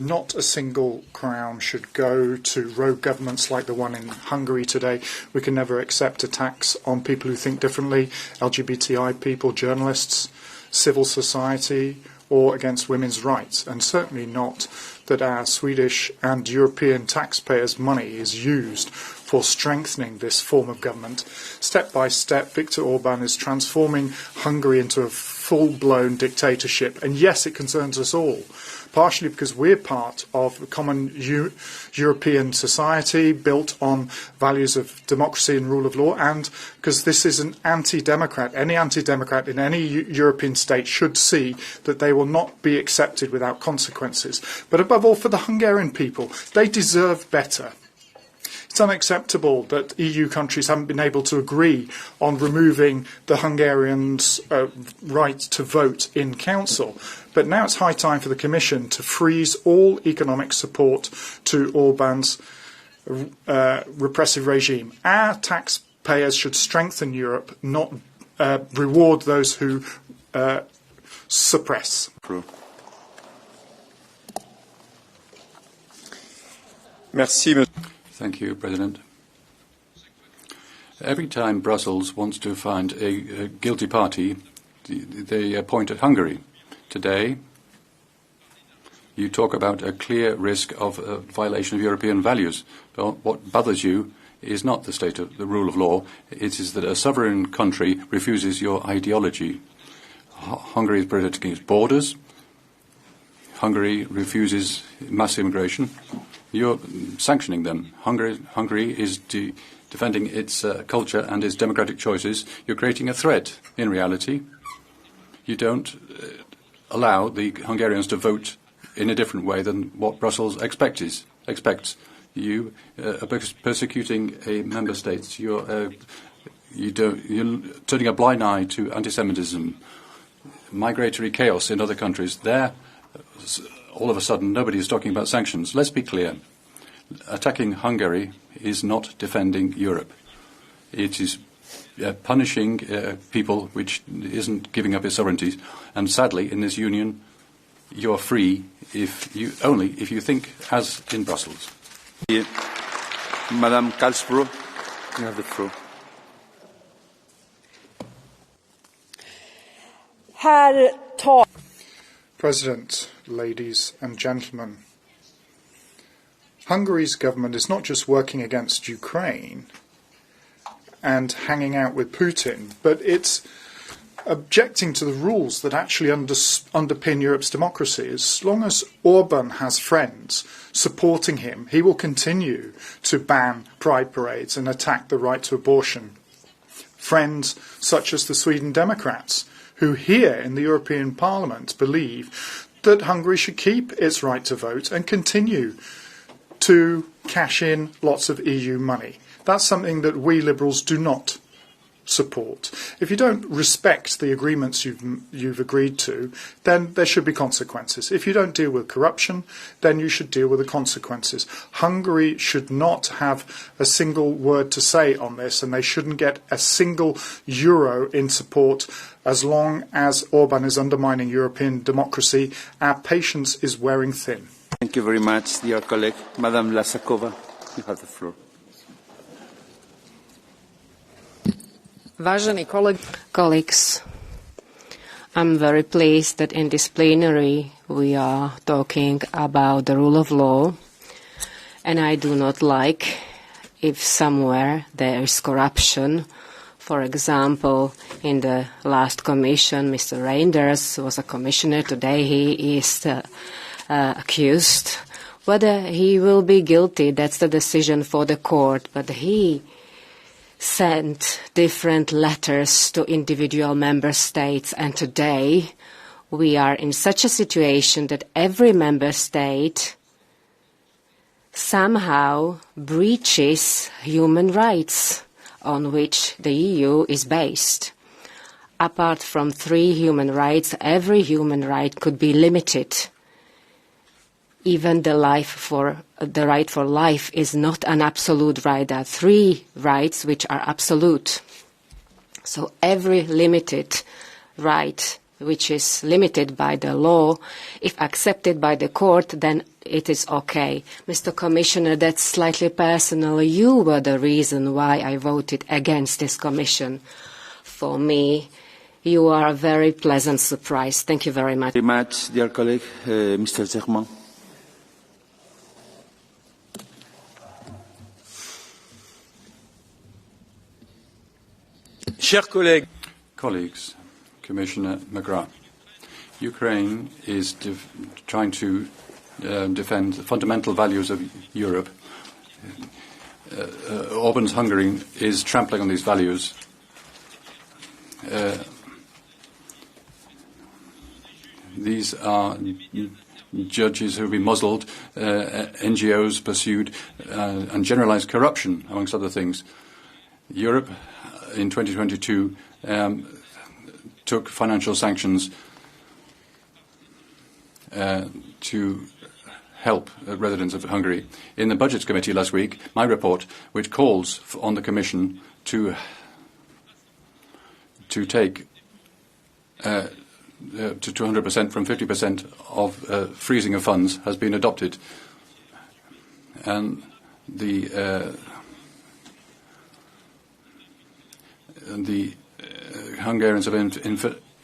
Not a single crown should go to rogue governments like the one in Hungary today. We can never accept attacks on people who think differently, LGBTI people, journalists, civil society, or against women's rights, and certainly not that our Swedish and European taxpayers' money is used for strengthening this form of government. Step by step, Viktor Orbán is transforming Hungary into a full-blown dictatorship. And yes, it concerns us all, partially because we're part of a common European society built on values of democracy and rule of law, and because this is an anti-democrat. Any anti-democrat in any European state should see that they will not be accepted without consequences. But above all, for the Hungarian people, they deserve better. It's unacceptable that EU countries haven't been able to agree on removing the Hungarians' right to vote in Council. But now it's high time for the Commission to freeze all economic support to Orbán's repressive regime. Our taxpayers should strengthen Europe, not reward those who suppress. Merci. Thank you, President. Every time Brussels wants to find a guilty party, they point at Hungary. Today, you talk about a clear risk of a violation of European values. But what bothers you is not the state of the rule of law. It is that a sovereign country refuses your ideology. Hungary is protecting its borders. Hungary refuses mass immigration. You're sanctioning them. Hungary is defending its culture and its democratic choices. You're creating a threat. In reality, you don't allow the Hungarians to vote in a different way than what Brussels expects. You are persecuting a member state. You're turning a blind eye to anti-Semitism, migratory chaos in other countries. There, all of a sudden, nobody is talking about sanctions. Let's be clear. Attacking Hungary is not defending Europe. It is punishing people which isn't giving up its sovereignty. And sadly, in this union, you are free if you think as in Brussels. Madam Karlsruhe, you have the floor. President, ladies and gentlemen, Hungary's government is not just working against Ukraine and hanging out with Putin, but it's objecting to the rules that actually underpin Europe's democracy. As long as Orbán has friends supporting him, he will continue to ban pride parades and attack the right to abortion. Friends such as the Sweden Democrats, who here in the European Parliament believe that Hungary should keep its right to vote and continue to cash in lots of EU money. That's something that we Liberals do not support. If you don't respect the agreements you've agreed to, then there should be consequences. If you don't deal with corruption, then you should deal with the consequences. Hungary should not have a single word to say on this, and they shouldn't get a single euro in support as long as Orbán is undermining European democracy. Our patience is wearing thin. Thank you very much, dear colleague. Madam Lasakova, you have the floor. Colleagues, I'm very pleased that in this plenary we are talking about the rule of law, and I do not like if somewhere there is corruption. For example, in the last commission, Mr. Reinders was a commissioner. Today he is accused. Whether he will be guilty, that's the decision for the court, but he sent different letters to individual member states, and today we are in such a situation that every member state somehow breaches human rights on which the EU is based. Apart from 3 human rights, every human right could be limited. Even the right for life is not an absolute right. There are 3 rights which are absolute. So every limited right which is limited by the law, if accepted by the court, then it is okay. Mr. Commissioner, that's slightly personal. You were the reason why I voted against this commission. For me, you are a very pleasant surprise. Thank you very much. Very much, dear colleague, Mr. Zechman. Colleagues, Commissioner McGrath. Ukraine is trying to defend the fundamental values of Europe. Orbán's Hungary is trampling on these values. These are judges who have been muzzled, NGOs pursued, and generalized corruption, amongst other things. Europe, in 2022, took financial sanctions to help residents of Hungary. In the Budgets Committee last week, my report, which calls on the Commission to take to 200% from 50% of freezing of funds, has been adopted. And the Hungarians have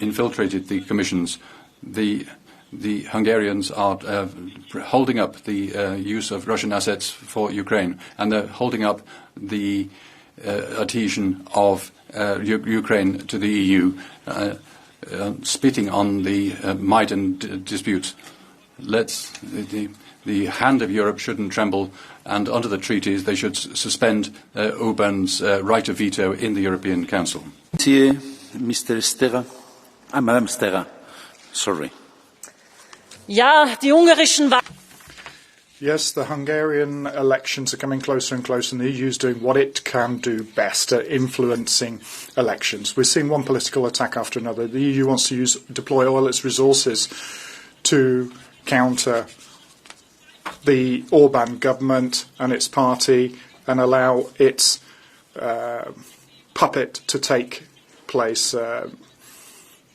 infiltrated the commissions. The Hungarians are holding up the use of Russian assets for Ukraine, and they're holding up the adhesion of Ukraine to the EU, spitting on the Maidan disputes. The hand of Europe shouldn't tremble, and under the treaties they should suspend Orbán's right of veto in the European Council. Mr. Stega. Madam Stega. Sorry. Ja, die ungarischen Yes, the Hungarian elections are coming closer and closer, and the EU is doing what it can do best at influencing elections. We're seeing one political attack after another. The EU wants to deploy all its resources to counter the Orbán government and its party and allow its puppet to take place.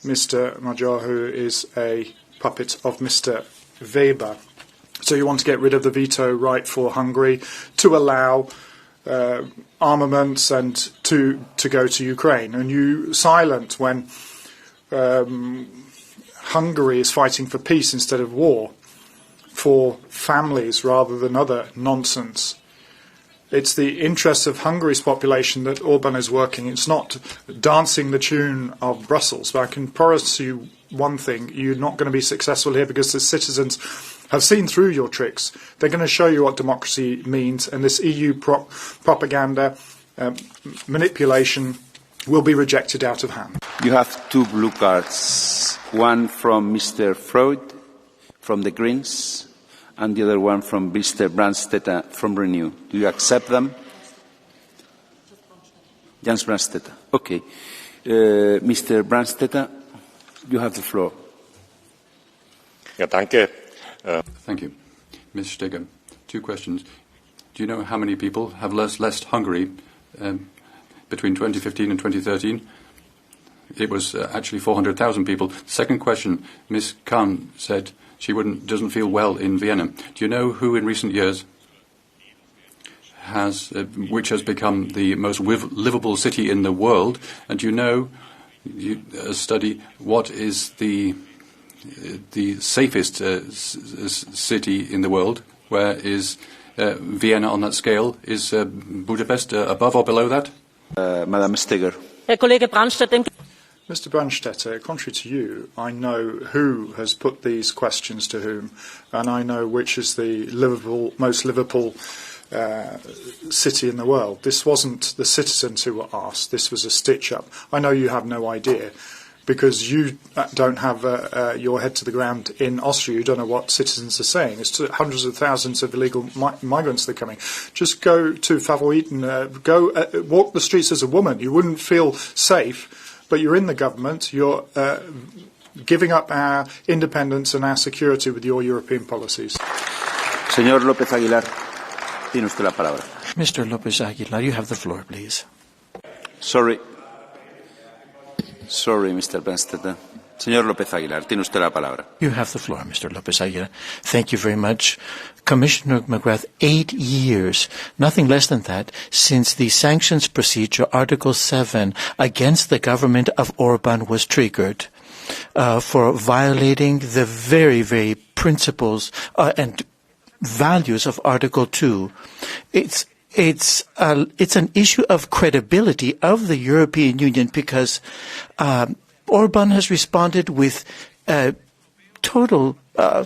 Mr. Magyar, who is a puppet of Mr. Weber. So you want to get rid of the veto right for Hungary to allow armaments and to go to Ukraine. And you silent when Hungary is fighting for peace instead of war, for families rather than other nonsense. It's the interests of Hungary's population that Orbán is working. It's not dancing the tune of Brussels. But I can promise you one thing, you're not going to be successful here because the citizens have seen through your tricks. They're going to show you what democracy means, and this EU propaganda manipulation will be rejected out of hand. You have two blue cards, one from Mr. Freud from the Greens and the other one from Mr. Brandstetter from Renew. Do you accept them? Jens Brandstetter. Okay. Mr. Brandstetter, you have the floor. Ja, danke. Thank you. Ms. Steger, two questions. Do you know how many people have left Hungary between 2015 and 2013? It was actually 400,000 people. Second question, Ms. Kahn said she doesn't feel well in Vienna. Do you know who in recent years which has become the most livable city in the world? And do you know, study what is the safest city in the world? Where is Vienna on that scale? Is Budapest above or below that? Madam Steger. Herr Kollege Brandstetter. Mr. Brandstetter, contrary to you, I know who has put these questions to whom, and I know which is the most livable city in the world. This wasn't the citizens who were asked. This was a stitch-up. I know you have no idea, because you don't have your head to the ground in Austria. You don't know what citizens are saying. It's hundreds of thousands of illegal migrants that are coming. Just go to Favoriten, walk the streets as a woman. You wouldn't feel safe, but you're in the government. You're giving up our independence and our security with your European policies. Señor López Aguilar, tiene usted la palabra. Mr. López Aguilar, you have the floor, please. Sorry, Mr. Brandstetter. Señor López Aguilar, tiene usted la palabra. You have the floor, Mr. López Aguilar. Thank you very much. Commissioner McGrath, 8 years, nothing less than that, since the sanctions procedure, Article 7, against the government of Orbán was triggered for violating the very, very principles and values of Article 2. It's an issue of credibility of the European Union because Orbán has responded with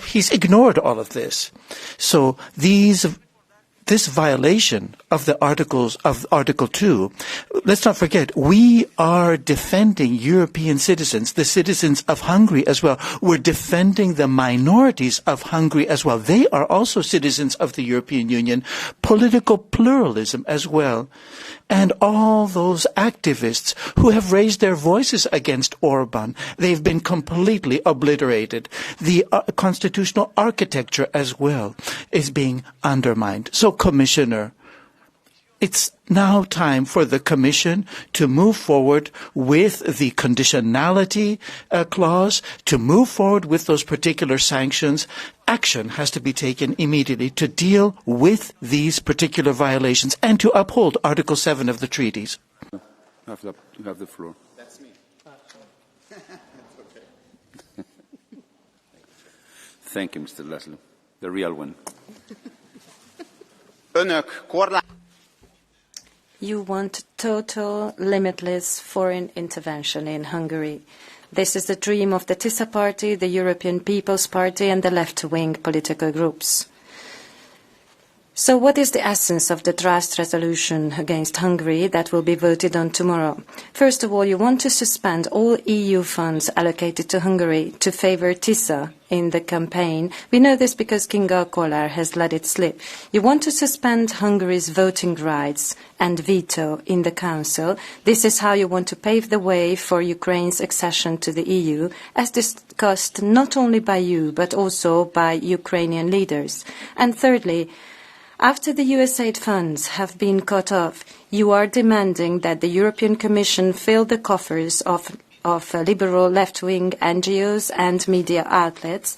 he's ignored all of this. So this violation of the articles of Article 2, let's not forget, we are defending European citizens, the citizens of Hungary as well. We're defending the minorities of Hungary as well. They are also citizens of the European Union. Political pluralism as well. And all those activists who have raised their voices against Orbán, they've been completely obliterated. The constitutional architecture as well is being undermined. So, Commissioner, it's now time for the Commission to move forward with the conditionality clause, to move forward with those particular sanctions. Action has to be taken immediately to deal with these particular violations and to uphold Article 7 of the treaties. You have the floor. That's me. Thank you, Mr. Laszlo. The real one. You want total, limitless foreign intervention in Hungary. This is the dream of the TISA party, the European People's Party, and the left-wing political groups. So what is the essence of the draft resolution against Hungary that will be voted on tomorrow? First of all, you want to suspend all EU funds allocated to Hungary to favour TISA in the campaign. We know this because Kinga Kollár has let it slip. You want to suspend Hungary's voting rights and veto in the Council. This is how you want to pave the way for Ukraine's accession to the EU, as discussed not only by you but also by Ukrainian leaders. And thirdly, after the USAID funds have been cut off, you are demanding that the European Commission fill the coffers of liberal left-wing NGOs and media outlets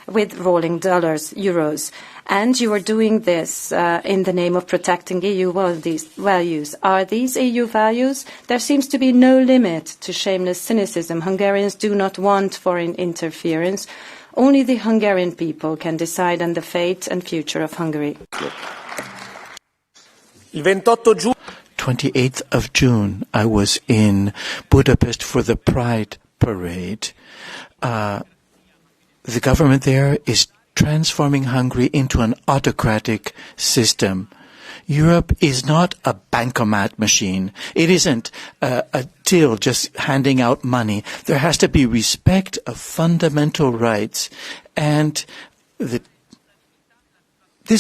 with rolling dollars, euros. And you are doing this in the name of protecting EU values. Are these EU values? There seems to be no limit to shameless cynicism. Hungarians do not want foreign interference. Only the Hungarian people can decide on the fate and future of Hungary. 28th of June, I was in Budapest for the Pride Parade. The government there is transforming Hungary into an autocratic system. Europe is not a bankomat machine. It isn't a till just handing out money. There has to be respect of fundamental rights, and this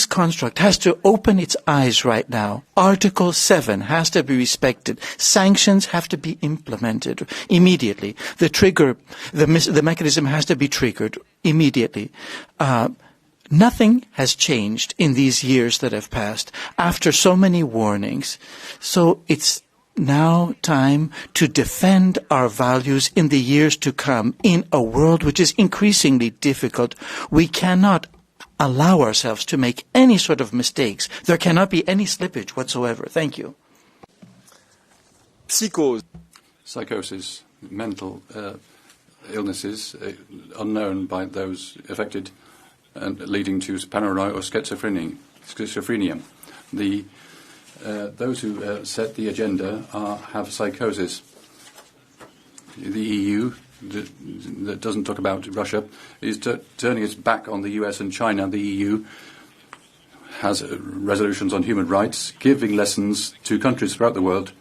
construct has to open its eyes right now. Article 7 has to be respected. Sanctions have to be implemented immediately. The mechanism has to be triggered immediately. Nothing has changed in these years that have passed after so many warnings. So it's now time to defend our values in the years to come in a world which is increasingly difficult. We cannot allow ourselves to make any sort of mistakes. There cannot be any slippage whatsoever. Thank you. Psychosis, mental illnesses unknown by those affected and leading to paranoia or schizophrenia. Those who set the agenda have psychosis. The EU, that doesn't talk about Russia, is turning its back on the US and China. The EU has resolutions on human rights, giving lessons to countries throughout the world.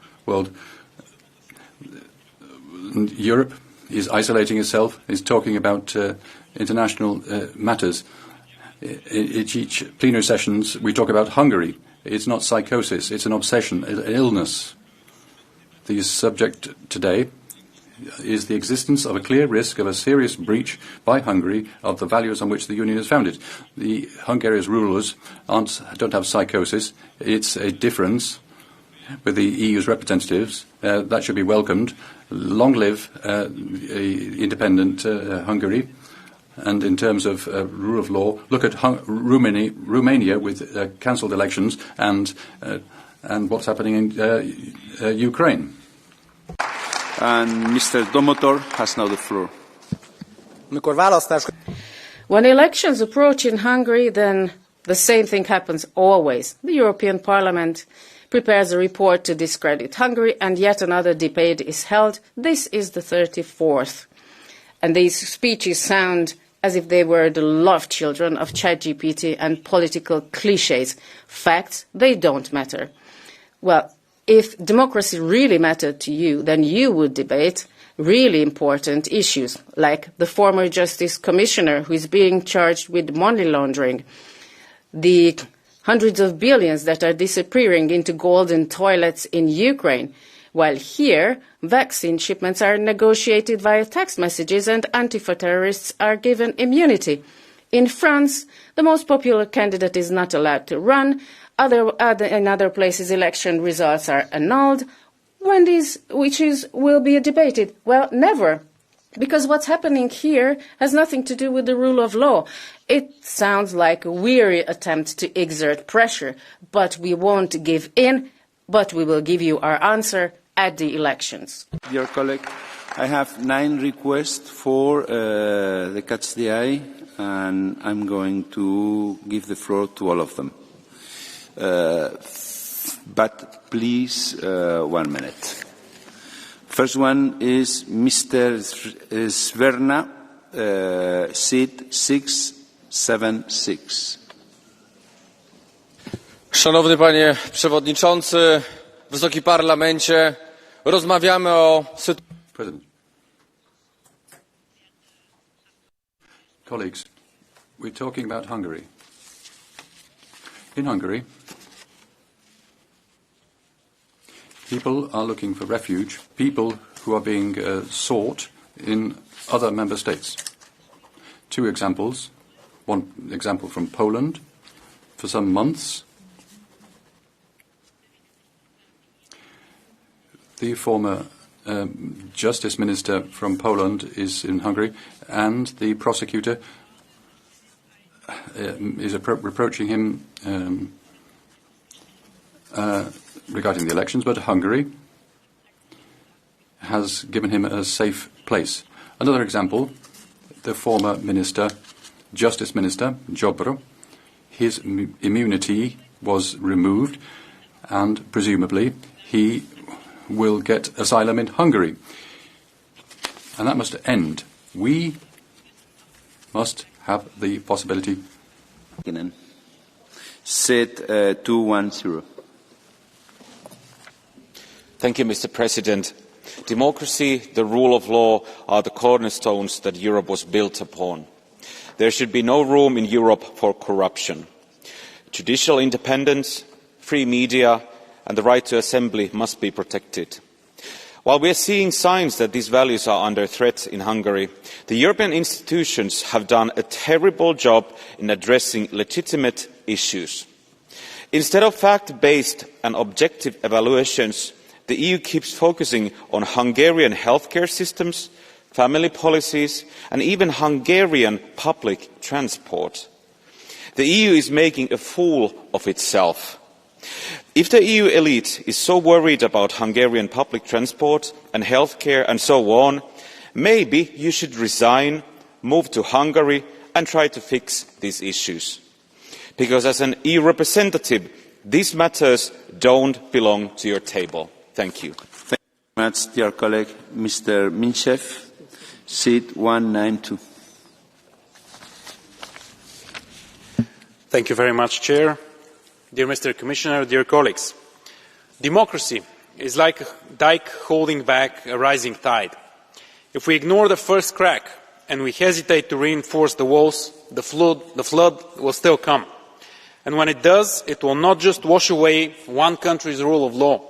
And Europe is isolating itself, is talking about international matters. Each plenary sessions, we talk about Hungary. It's not psychosis, it's an obsession, an illness. The subject today is the existence of a clear risk of a serious breach by Hungary of the values on which the Union is founded. The Hungarian rulers don't have psychosis. It's a difference with the EU's representatives. That should be welcomed. Long live independent Hungary. And in terms of rule of law, look at Romania with cancelled elections and what's happening in Ukraine. And Mr. Domotor has now the floor. When elections approach in Hungary, then the same thing happens always. The European Parliament prepares a report to discredit Hungary, and yet another debate is held. This is the 34th. And these speeches sound as if they were the love children of ChatGPT and political cliches. Facts, they don't matter. Well, if democracy really mattered to you, then you would debate really important issues, like the former Justice Commissioner who is being charged with money laundering, the hundreds of billions that are disappearing into golden toilets in Ukraine, while here, vaccine shipments are negotiated via text messages and Antifa terrorists are given immunity. In France, the most popular candidate is not allowed to run. In other places, election results are annulled. When these issues will be debated? Well, never. Because what's happening here has nothing to do with the rule of law. It sounds like a weary attempt to exert pressure, but we won't give in, but we will give you our answer at the elections. Dear colleague, I have 9 requests for the Catch the Eye, and I'm going to give the floor to all of them. But please, 1 minute. First one is Mr. Sverna, seat 676. Szanowny Panie Przewodniczący, Wysoki Parlamencie, rozmawiamy o sytuacji. Colleagues, we're talking about Hungary. In Hungary, people are looking for refuge, people who are being sought in other member states. 2 examples. One example from Poland. For some months, the former Justice Minister from Poland is in Hungary, and the prosecutor is reproaching him regarding the elections, but Hungary has given him a safe place. Another example, the former minister, Justice Minister, Jobro, his immunity was removed, and presumably he will get asylum in Hungary. And that must end. We must have the possibility. Sit 210. Thank you, Mr. President. Democracy, the rule of law are the cornerstones that Europe was built upon. There should be no room in Europe for corruption. Judicial independence, free media and the right to assembly must be protected. While we are seeing signs that these values are under threat in Hungary, the European institutions have done a terrible job in addressing legitimate issues. Instead of fact-based and objective evaluations, the EU keeps focusing on Hungarian healthcare systems, family policies and even Hungarian public transport. The EU is making a fool of itself. If the EU elite is so worried about Hungarian public transport and healthcare and so on, maybe you should resign, move to Hungary and try to fix these issues. Because as an EU representative, these matters don't belong to your table. Thank you. Thank you very much, dear colleague. Mr. Minchev, seat 192. Thank you very much, Chair. Dear Mr. Commissioner, dear colleagues, democracy is like a dike holding back a rising tide. If we ignore the first crack and we hesitate to reinforce the walls, the flood will still come. And when it does, it will not just wash away one country's rule of law,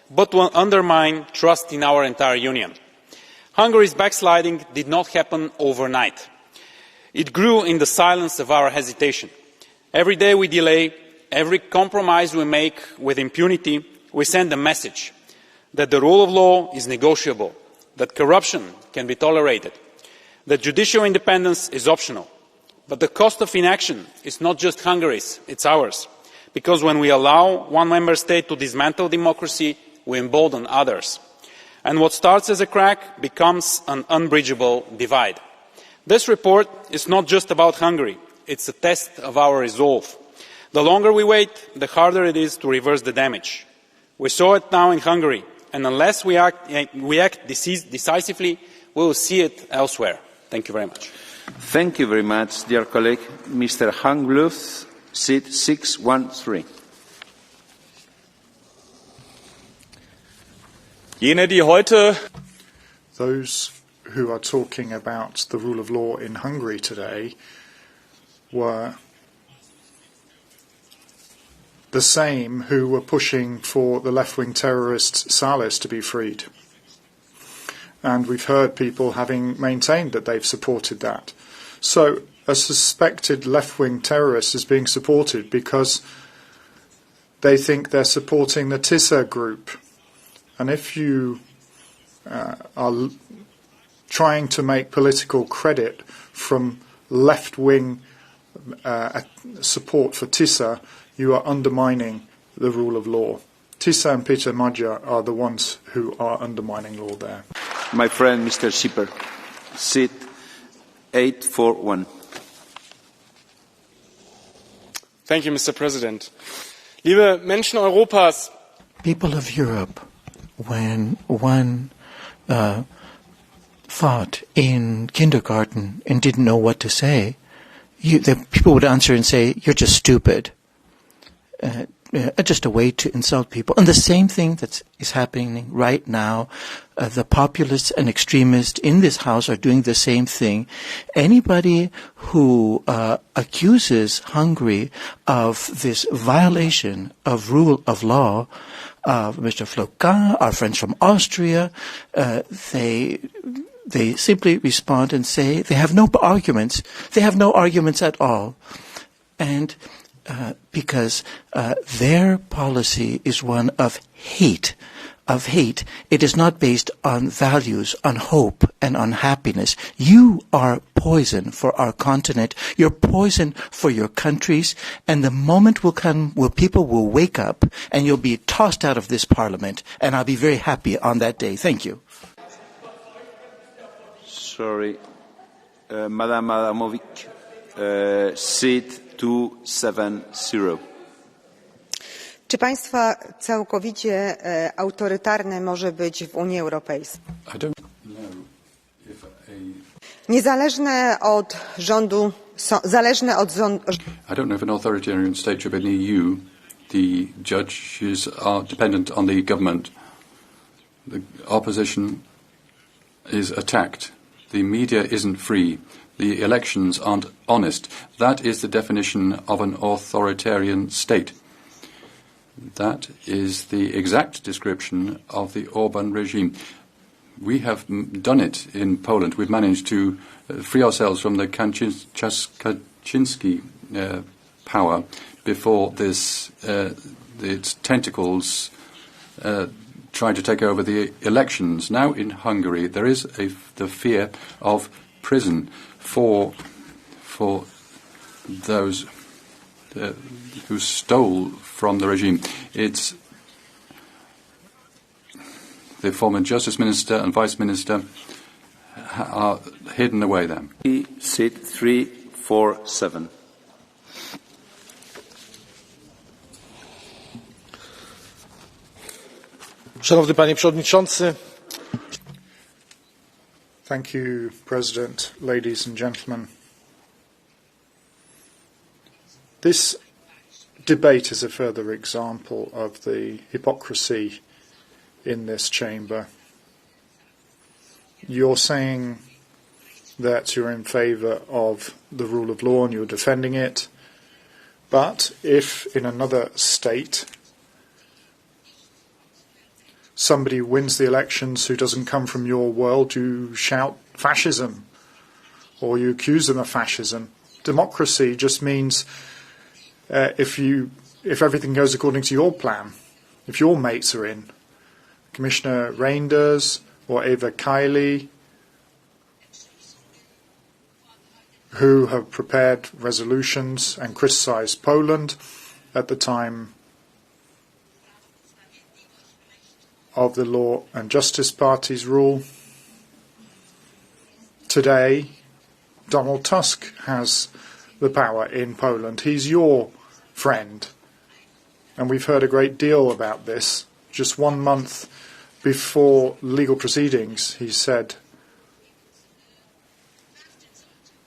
but will undermine trust in our entire Union. Hungary's backsliding did not happen overnight. It grew in the silence of our hesitation. Every day we delay, every compromise we make with impunity, we send a message that the rule of law is negotiable, that corruption can be tolerated, that judicial independence is optional. But the cost of inaction is not just Hungary's, it's ours. Because when we allow one member state to dismantle democracy, we embolden others. And what starts as a crack becomes an unbridgeable divide. This report is not just about Hungary, it's a test of our resolve. The longer we wait, the harder it is to reverse the damage. We saw it now in Hungary, and unless we act decisively, we will see it elsewhere. Thank you very much. Thank you very much, dear colleague. Mr. Hangluth, seat 613. Jene, die heute Those who are talking about the rule of law in Hungary today were the same who were pushing for the left-wing terrorist Salis to be freed. And we've heard people having maintained that they've supported that. So a suspected left-wing terrorist is being supported because they think they're supporting the TISA group. And if you are trying to make political credit from left-wing support for TISA, you are undermining the rule of law. TISA and Peter Magyar are the ones who are undermining law there. My friend, Mr. Schipper, seat 841. Thank you, Mr. President. Liebe Menschen Europas. People of Europe, when one thought in kindergarten and didn't know what to say, the people would answer and say, "You're just stupid." Just a way to insult people. And the same thing that is happening right now. The populists and extremists in this House are doing the same thing. Anybody who accuses Hungary of this violation of rule of law, Mr. Floquin, our friends from Austria, they simply respond and say they have no arguments. They have no arguments at all. And because their policy is one of hate. It is not based on values, on hope, and on happiness. You are poison for our continent. You're poison for your countries. And the moment will come where people will wake up and you'll be tossed out of this parliament. And I'll be very happy on that day. Thank you. Sorry. Madam Adamovic, seat 270. Czy państwo całkowicie autorytarne może być w Unii Europejskiej? Niezależne od rządu, zależne od rządu. I don't know if an authoritarian state should be in the EU. The judges are dependent on the government. The opposition is attacked. The media isn't free. The elections aren't honest. That is the definition of an authoritarian state. That is the exact description of the Orbán regime. We have done it in Poland. We've managed to free ourselves from the Kaczynski power before this, its tentacles tried to take over the elections. Now in Hungary there is the fear of prison for those who stole from the regime. It's the former Justice Minister and Vice Minister are hidden away there. Seat 347. Szanowny Panie Przewodniczący. Thank you, President, ladies and gentlemen. This debate is a further example of the hypocrisy in this chamber. You're saying that you're in favour of the rule of law and you're defending it, but if in another state somebody wins the elections who doesn't come from your world, you shout fascism or you accuse them of fascism. Democracy just means if everything goes according to your plan, if your mates are in, Commissioner Reinders or Eva Kaili, who have prepared resolutions and criticised Poland at the time of the Law and Justice Party's rule. Today, Donald Tusk has the power in Poland. He's your friend. And we've heard a great deal about this just 1 month before legal proceedings, he said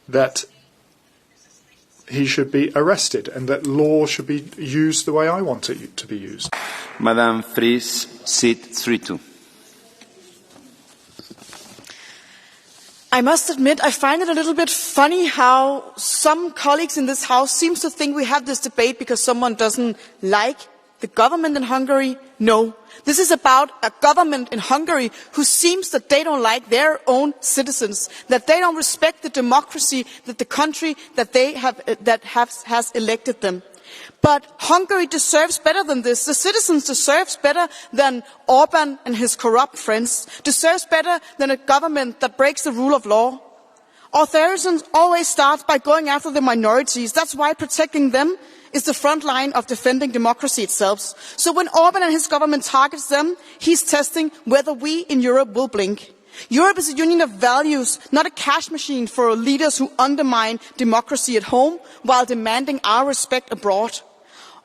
that he should be arrested and that law should be used the way I want it to be used. Madam Fries, seat 32. I must admit, I find it a little bit funny how some colleagues in this House seem to think we have this debate because someone doesn't like the government in Hungary. No. This is about a government in Hungary who seems that they don't like their own citizens, that they don't respect the democracy that the country that they have, has elected them. But Hungary deserves better than this. The citizens deserve better than Orbán and his corrupt friends, deserves better than a government that breaks the rule of law. Authoritarians always start by going after the minorities. That's why protecting them is the front line of defending democracy itself. So when Orbán and his government targets them, he's testing whether we in Europe will blink. Europe is a union of values, not a cash machine for leaders who undermine democracy at home while demanding our respect abroad.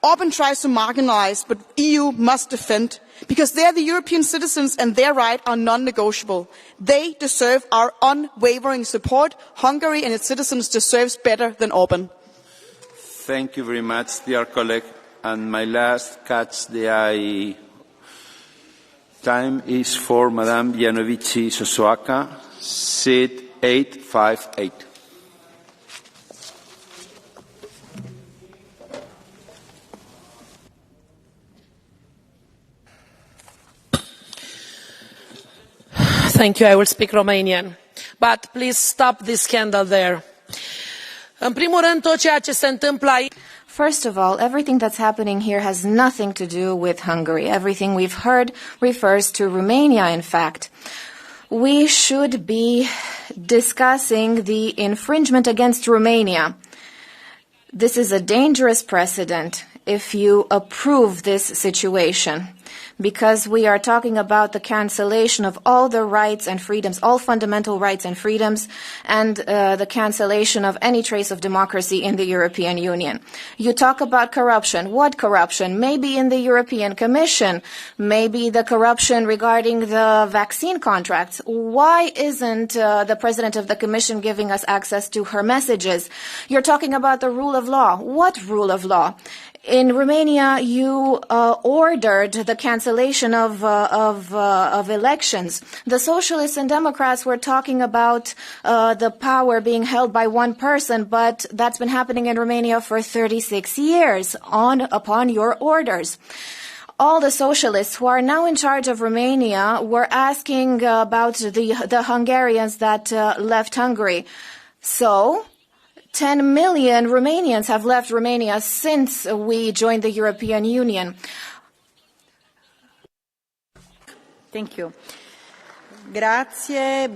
Orbán tries to marginalise, but the EU must defend, because they are the European citizens and their rights are non-negotiable. They deserve our unwavering support. Hungary and its citizens deserve better than Orbán. Thank you very much, dear colleague. And my last catch the eye time is for Madame Janovici Sosoaka, seat 858. Thank you. I will speak Romanian. But please stop this scandal there. În primul rând, tot ceea ce se întâmplă aici. First of all, everything that's happening here has nothing to do with Hungary. Everything we've heard refers to Romania, in fact. We should be discussing the infringement against Romania. This is a dangerous precedent if you approve this situation, because we are talking about the cancellation of all the rights and freedoms, all fundamental rights and freedoms, and the cancellation of any trace of democracy in the European Union. You talk about corruption. What corruption? Maybe in the European Commission, maybe the corruption regarding the vaccine contracts. Why isn't the President of the Commission giving us access to her messages? You're talking about the rule of law. What rule of law? In Romania, you ordered the cancellation of elections. The Socialists and Democrats were talking about the power being held by one person, but that's been happening in Romania for 36 years upon your orders. All the socialists who are now in charge of Romania were asking about the Hungarians that left Hungary. So 10 million Romanians have left Romania since we joined the European Union. Thank you. Grazie.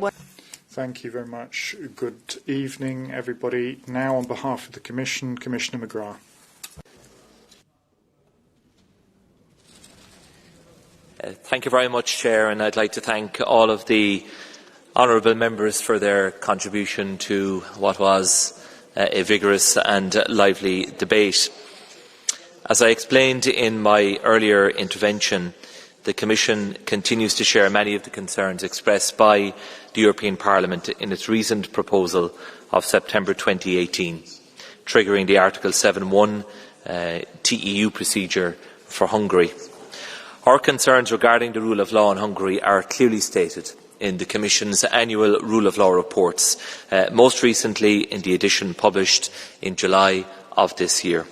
Thank you very much. Good evening, everybody. Now, on behalf of the Commission, Commissioner McGrath. Thank you very much, Chair, and I'd like to thank all of the honourable members for their contribution to what was a vigorous and lively debate. As I explained in my earlier intervention, the Commission continues to share many of the concerns expressed by the European Parliament in its recent proposal of September 2018, triggering the Article 7(1) TEU procedure for Hungary. Our concerns regarding the rule of law in Hungary are clearly stated in the Commission's annual rule of law reports, most recently in the edition published in July of this year,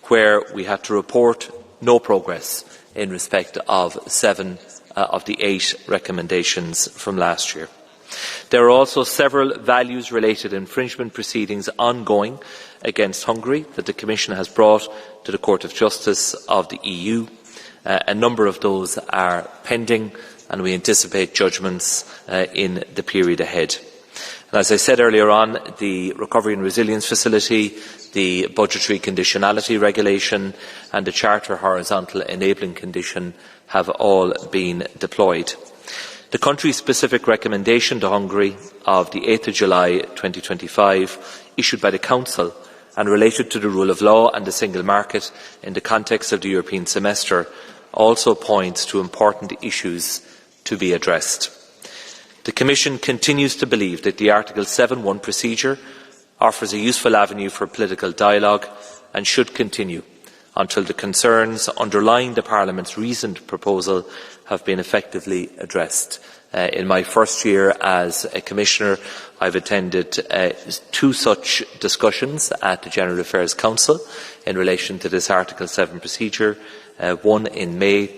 where we had to report no progress in respect of 7 of the 8 recommendations from last year. There are also several values-related infringement proceedings ongoing against Hungary that the Commission has brought to the Court of Justice of the EU. A number of those are pending, and we anticipate judgments in the period ahead. And as I said earlier on, the Recovery and Resilience Facility, the Budgetary Conditionality Regulation and the Charter Horizontal Enabling Condition have all been deployed. The country-specific recommendation to Hungary of the 8th of July 2025, issued by the Council and related to the rule of law and the single market in the context of the European semester, also points to important issues to be addressed. The Commission continues to believe that the Article 7(1) procedure offers a useful avenue for political dialogue and should continue until the concerns underlying the Parliament's recent proposal have been effectively addressed. In my first year as a Commissioner, I have attended 2 such discussions at the General Affairs Council in relation to this Article 7 procedure, one in May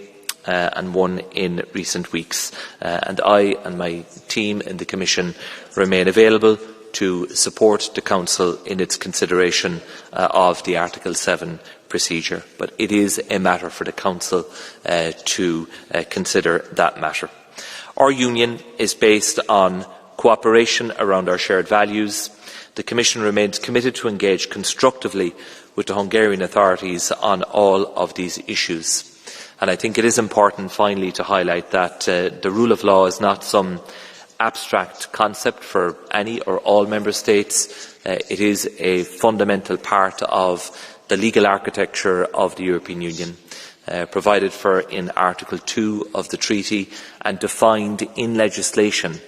and one in recent weeks. And I and my team in the Commission remain available to support the Council in its consideration of the Article 7 procedure. But it is a matter for the Council to consider that matter. Our Union is based on cooperation around our shared values. The Commission remains committed to engage constructively with the Hungarian authorities on all of these issues. And I think it is important, finally, to highlight that the rule of law is not some abstract concept for any or all Member States. It is a fundamental part of the legal architecture of the European Union, provided for in Article 2 of the Treaty and defined in legislation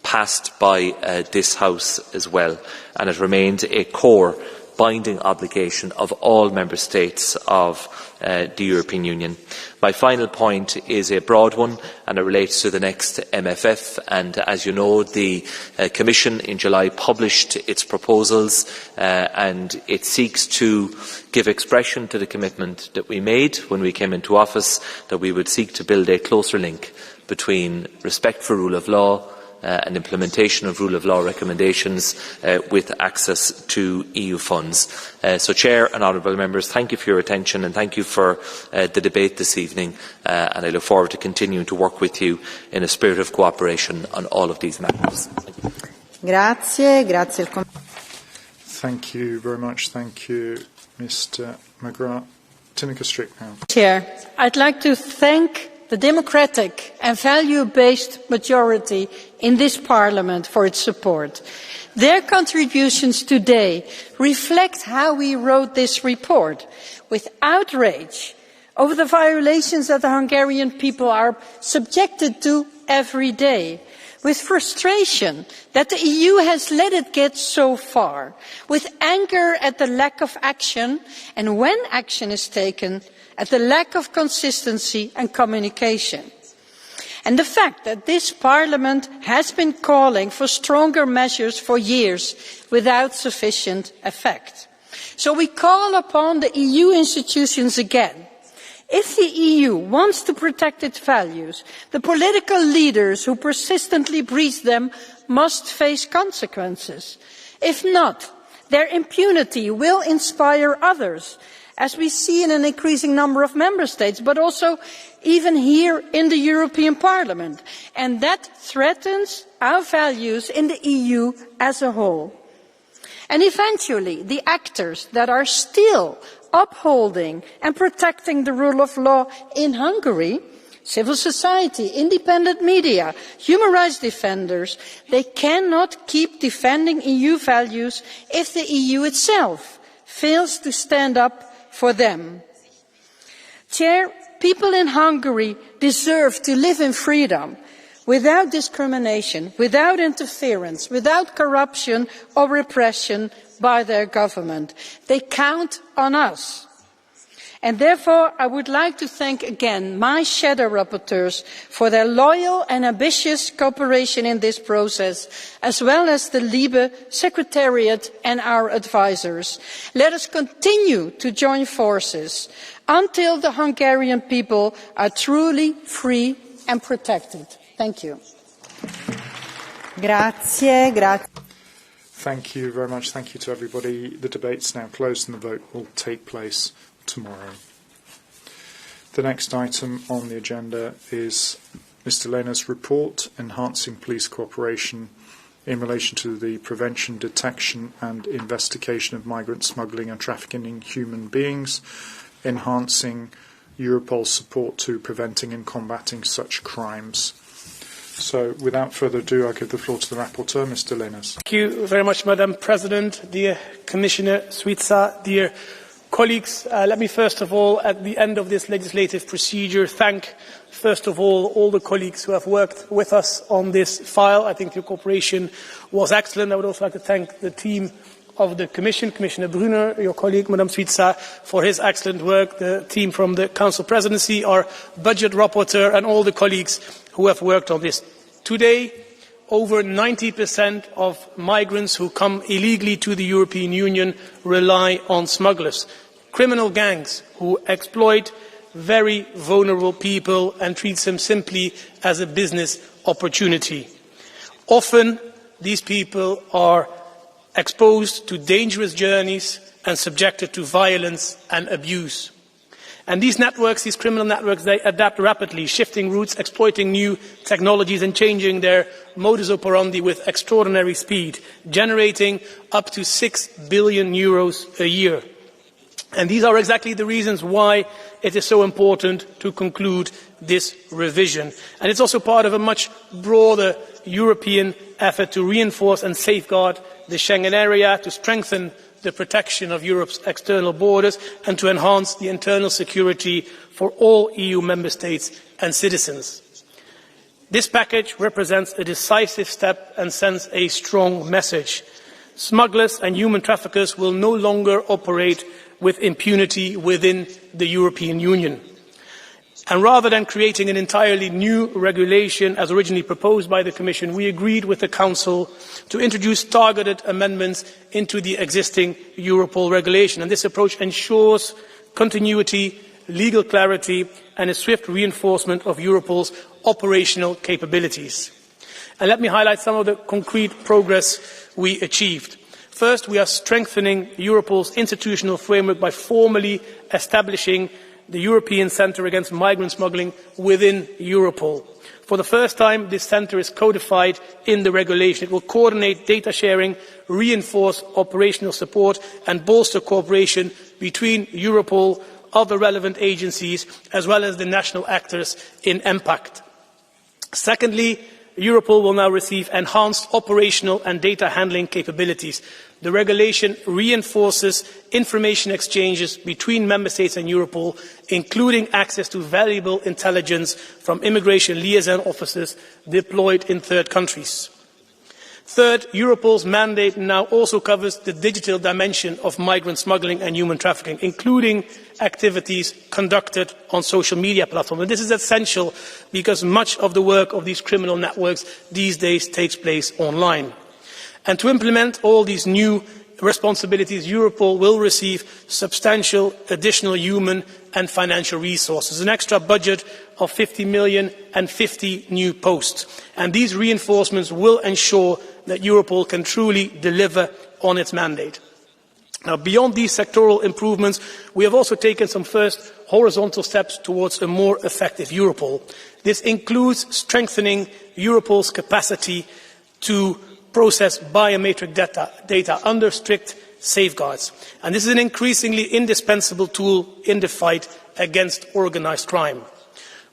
passed by this House as well. And it remains a core binding obligation of all Member States of the European Union. My final point is a broad one, and it relates to the next MFF. And as you know, the Commission in July published its proposals, and it seeks to give expression to the commitment that we made when we came into office, that we would seek to build a closer link between respect for rule of law and implementation of rule of law recommendations with access to EU funds. So, Chair and honourable members, thank you for your attention and thank you for the debate this evening, and I look forward to continuing to work with you in a spirit of cooperation on all of these matters. Thank you very much. Thank you, Mr. McGrath. Timothy Strick now. Chair, I'd like to thank the democratic and value-based majority in this Parliament for its support. Their contributions today reflect how we wrote this report, with outrage over the violations that the Hungarian people are subjected to every day, with frustration that the EU has let it get so far, with anger at the lack of action, and when action is taken, at the lack of consistency and communication. And the fact that this Parliament has been calling for stronger measures for years without sufficient effect. So we call upon the EU institutions again. If the EU wants to protect its values, the political leaders who persistently breach them must face consequences. If not, their impunity will inspire others, as we see in an increasing number of Member States, but also even here in the European Parliament. And that threatens our values in the EU as a whole. And eventually, the actors that are still upholding and protecting the rule of law in Hungary, civil society, independent media, human rights defenders, they cannot keep defending EU values if the EU itself fails to stand up for them. Chair, people in Hungary deserve to live in freedom, without discrimination, without interference, without corruption or repression by their government. They count on us. And therefore, I would like to thank again my shadow rapporteurs for their loyal and ambitious cooperation in this process, as well as the LIBE Secretariat and our advisers. Let us continue to join forces until the Hungarian people are truly free and protected. Thank you. Thank you very much. Thank you to everybody. The debate's now closed and the vote will take place tomorrow. The next item on the agenda is Mr. Lehner's report, Enhancing Police Cooperation in relation to the prevention, detection and investigation of migrant smuggling and trafficking in human beings, enhancing Europol's support to preventing and combating such crimes. So, without further ado, I give the floor to the rapporteur, Mr. Lehner. Thank you very much, Madam President, dear Commissioner Suica, dear Colleagues, let me first of all, at the end of this legislative procedure, thank first of all the colleagues who have worked with us on this file. I think your cooperation was excellent. I would also like to thank the team of the Commission, Commissioner Brunner, your colleague, Madame Suica, for his excellent work, the team from the Council Presidency, our budget rapporteur, and all the colleagues who have worked on this. Today, over 90% of migrants who come illegally to the European Union rely on smugglers, criminal gangs who exploit very vulnerable people and treat them simply as a business opportunity. Often, these people are exposed to dangerous journeys and subjected to violence and abuse. And these networks, these criminal networks, they adapt rapidly, shifting routes, exploiting new technologies and changing their modus operandi with extraordinary speed, generating up to €6 billion a year. And these are exactly the reasons why it is so important to conclude this revision. And it's also part of a much broader European effort to reinforce and safeguard the Schengen area, to strengthen the protection of Europe's external borders, and to enhance the internal security for all EU member states and citizens. This package represents a decisive step and sends a strong message. Smugglers and human traffickers will no longer operate with impunity within the European Union. And rather than creating an entirely new regulation as originally proposed by the Commission, we agreed with the Council to introduce targeted amendments into the existing Europol regulation. And this approach ensures continuity, legal clarity and a swift reinforcement of Europol's operational capabilities. And let me highlight some of the concrete progress we achieved. First, we are strengthening Europol's institutional framework by formally establishing the European Centre Against Migrant Smuggling within Europol. For the first time, this centre is codified in the regulation. It will coordinate data sharing, reinforce operational support and bolster cooperation between Europol, other relevant agencies, as well as the national actors in impact. Secondly, Europol will now receive enhanced operational and data handling capabilities. The regulation reinforces information exchanges between Member States and Europol, including access to valuable intelligence from immigration liaison officers deployed in third countries. Third, Europol's mandate now also covers the digital dimension of migrant smuggling and human trafficking, including activities conducted on social media platforms. And this is essential because much of the work of these criminal networks these days takes place online. And to implement all these new responsibilities, Europol will receive substantial additional human and financial resources, an extra budget of 50 million and 50 new posts. And these reinforcements will ensure that Europol can truly deliver on its mandate. Now, beyond these sectoral improvements, we have also taken some first horizontal steps towards a more effective Europol. This includes strengthening Europol's capacity to process biometric data under strict safeguards. And this is an increasingly indispensable tool in the fight against organised crime.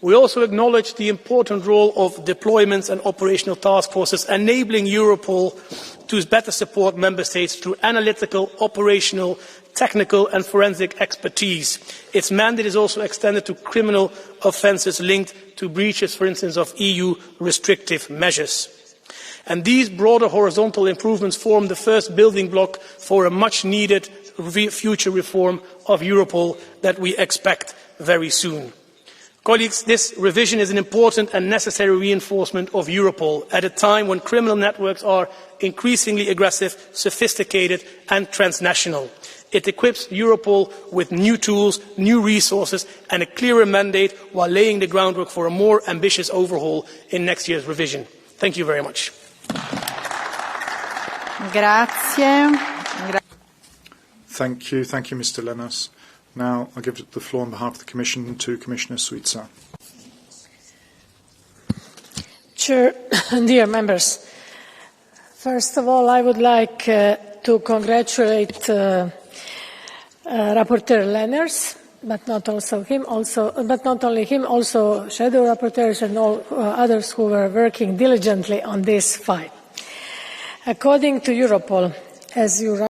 We also acknowledge the important role of deployments and operational task forces, enabling Europol to better support Member States through analytical, operational, technical and forensic expertise. Its mandate is also extended to criminal offences linked to breaches, for instance, of EU restrictive measures. And these broader horizontal improvements form the first building block for a much-needed future reform of Europol that we expect very soon. Colleagues, this revision is an important and necessary reinforcement of Europol at a time when criminal networks are increasingly aggressive, sophisticated and transnational. It equips Europol with new tools, new resources and a clearer mandate while laying the groundwork for a more ambitious overhaul in next year's revision. Thank you very much. Thank you, Mr. Lenas. Now I give the floor on behalf of the Commission to Commissioner Suica. Chair, dear members, first of all, I would like to congratulate Rapporteur Lenas, but not only him, also shadow rapporteurs and all others who were working diligently on this file. According to Europol, as you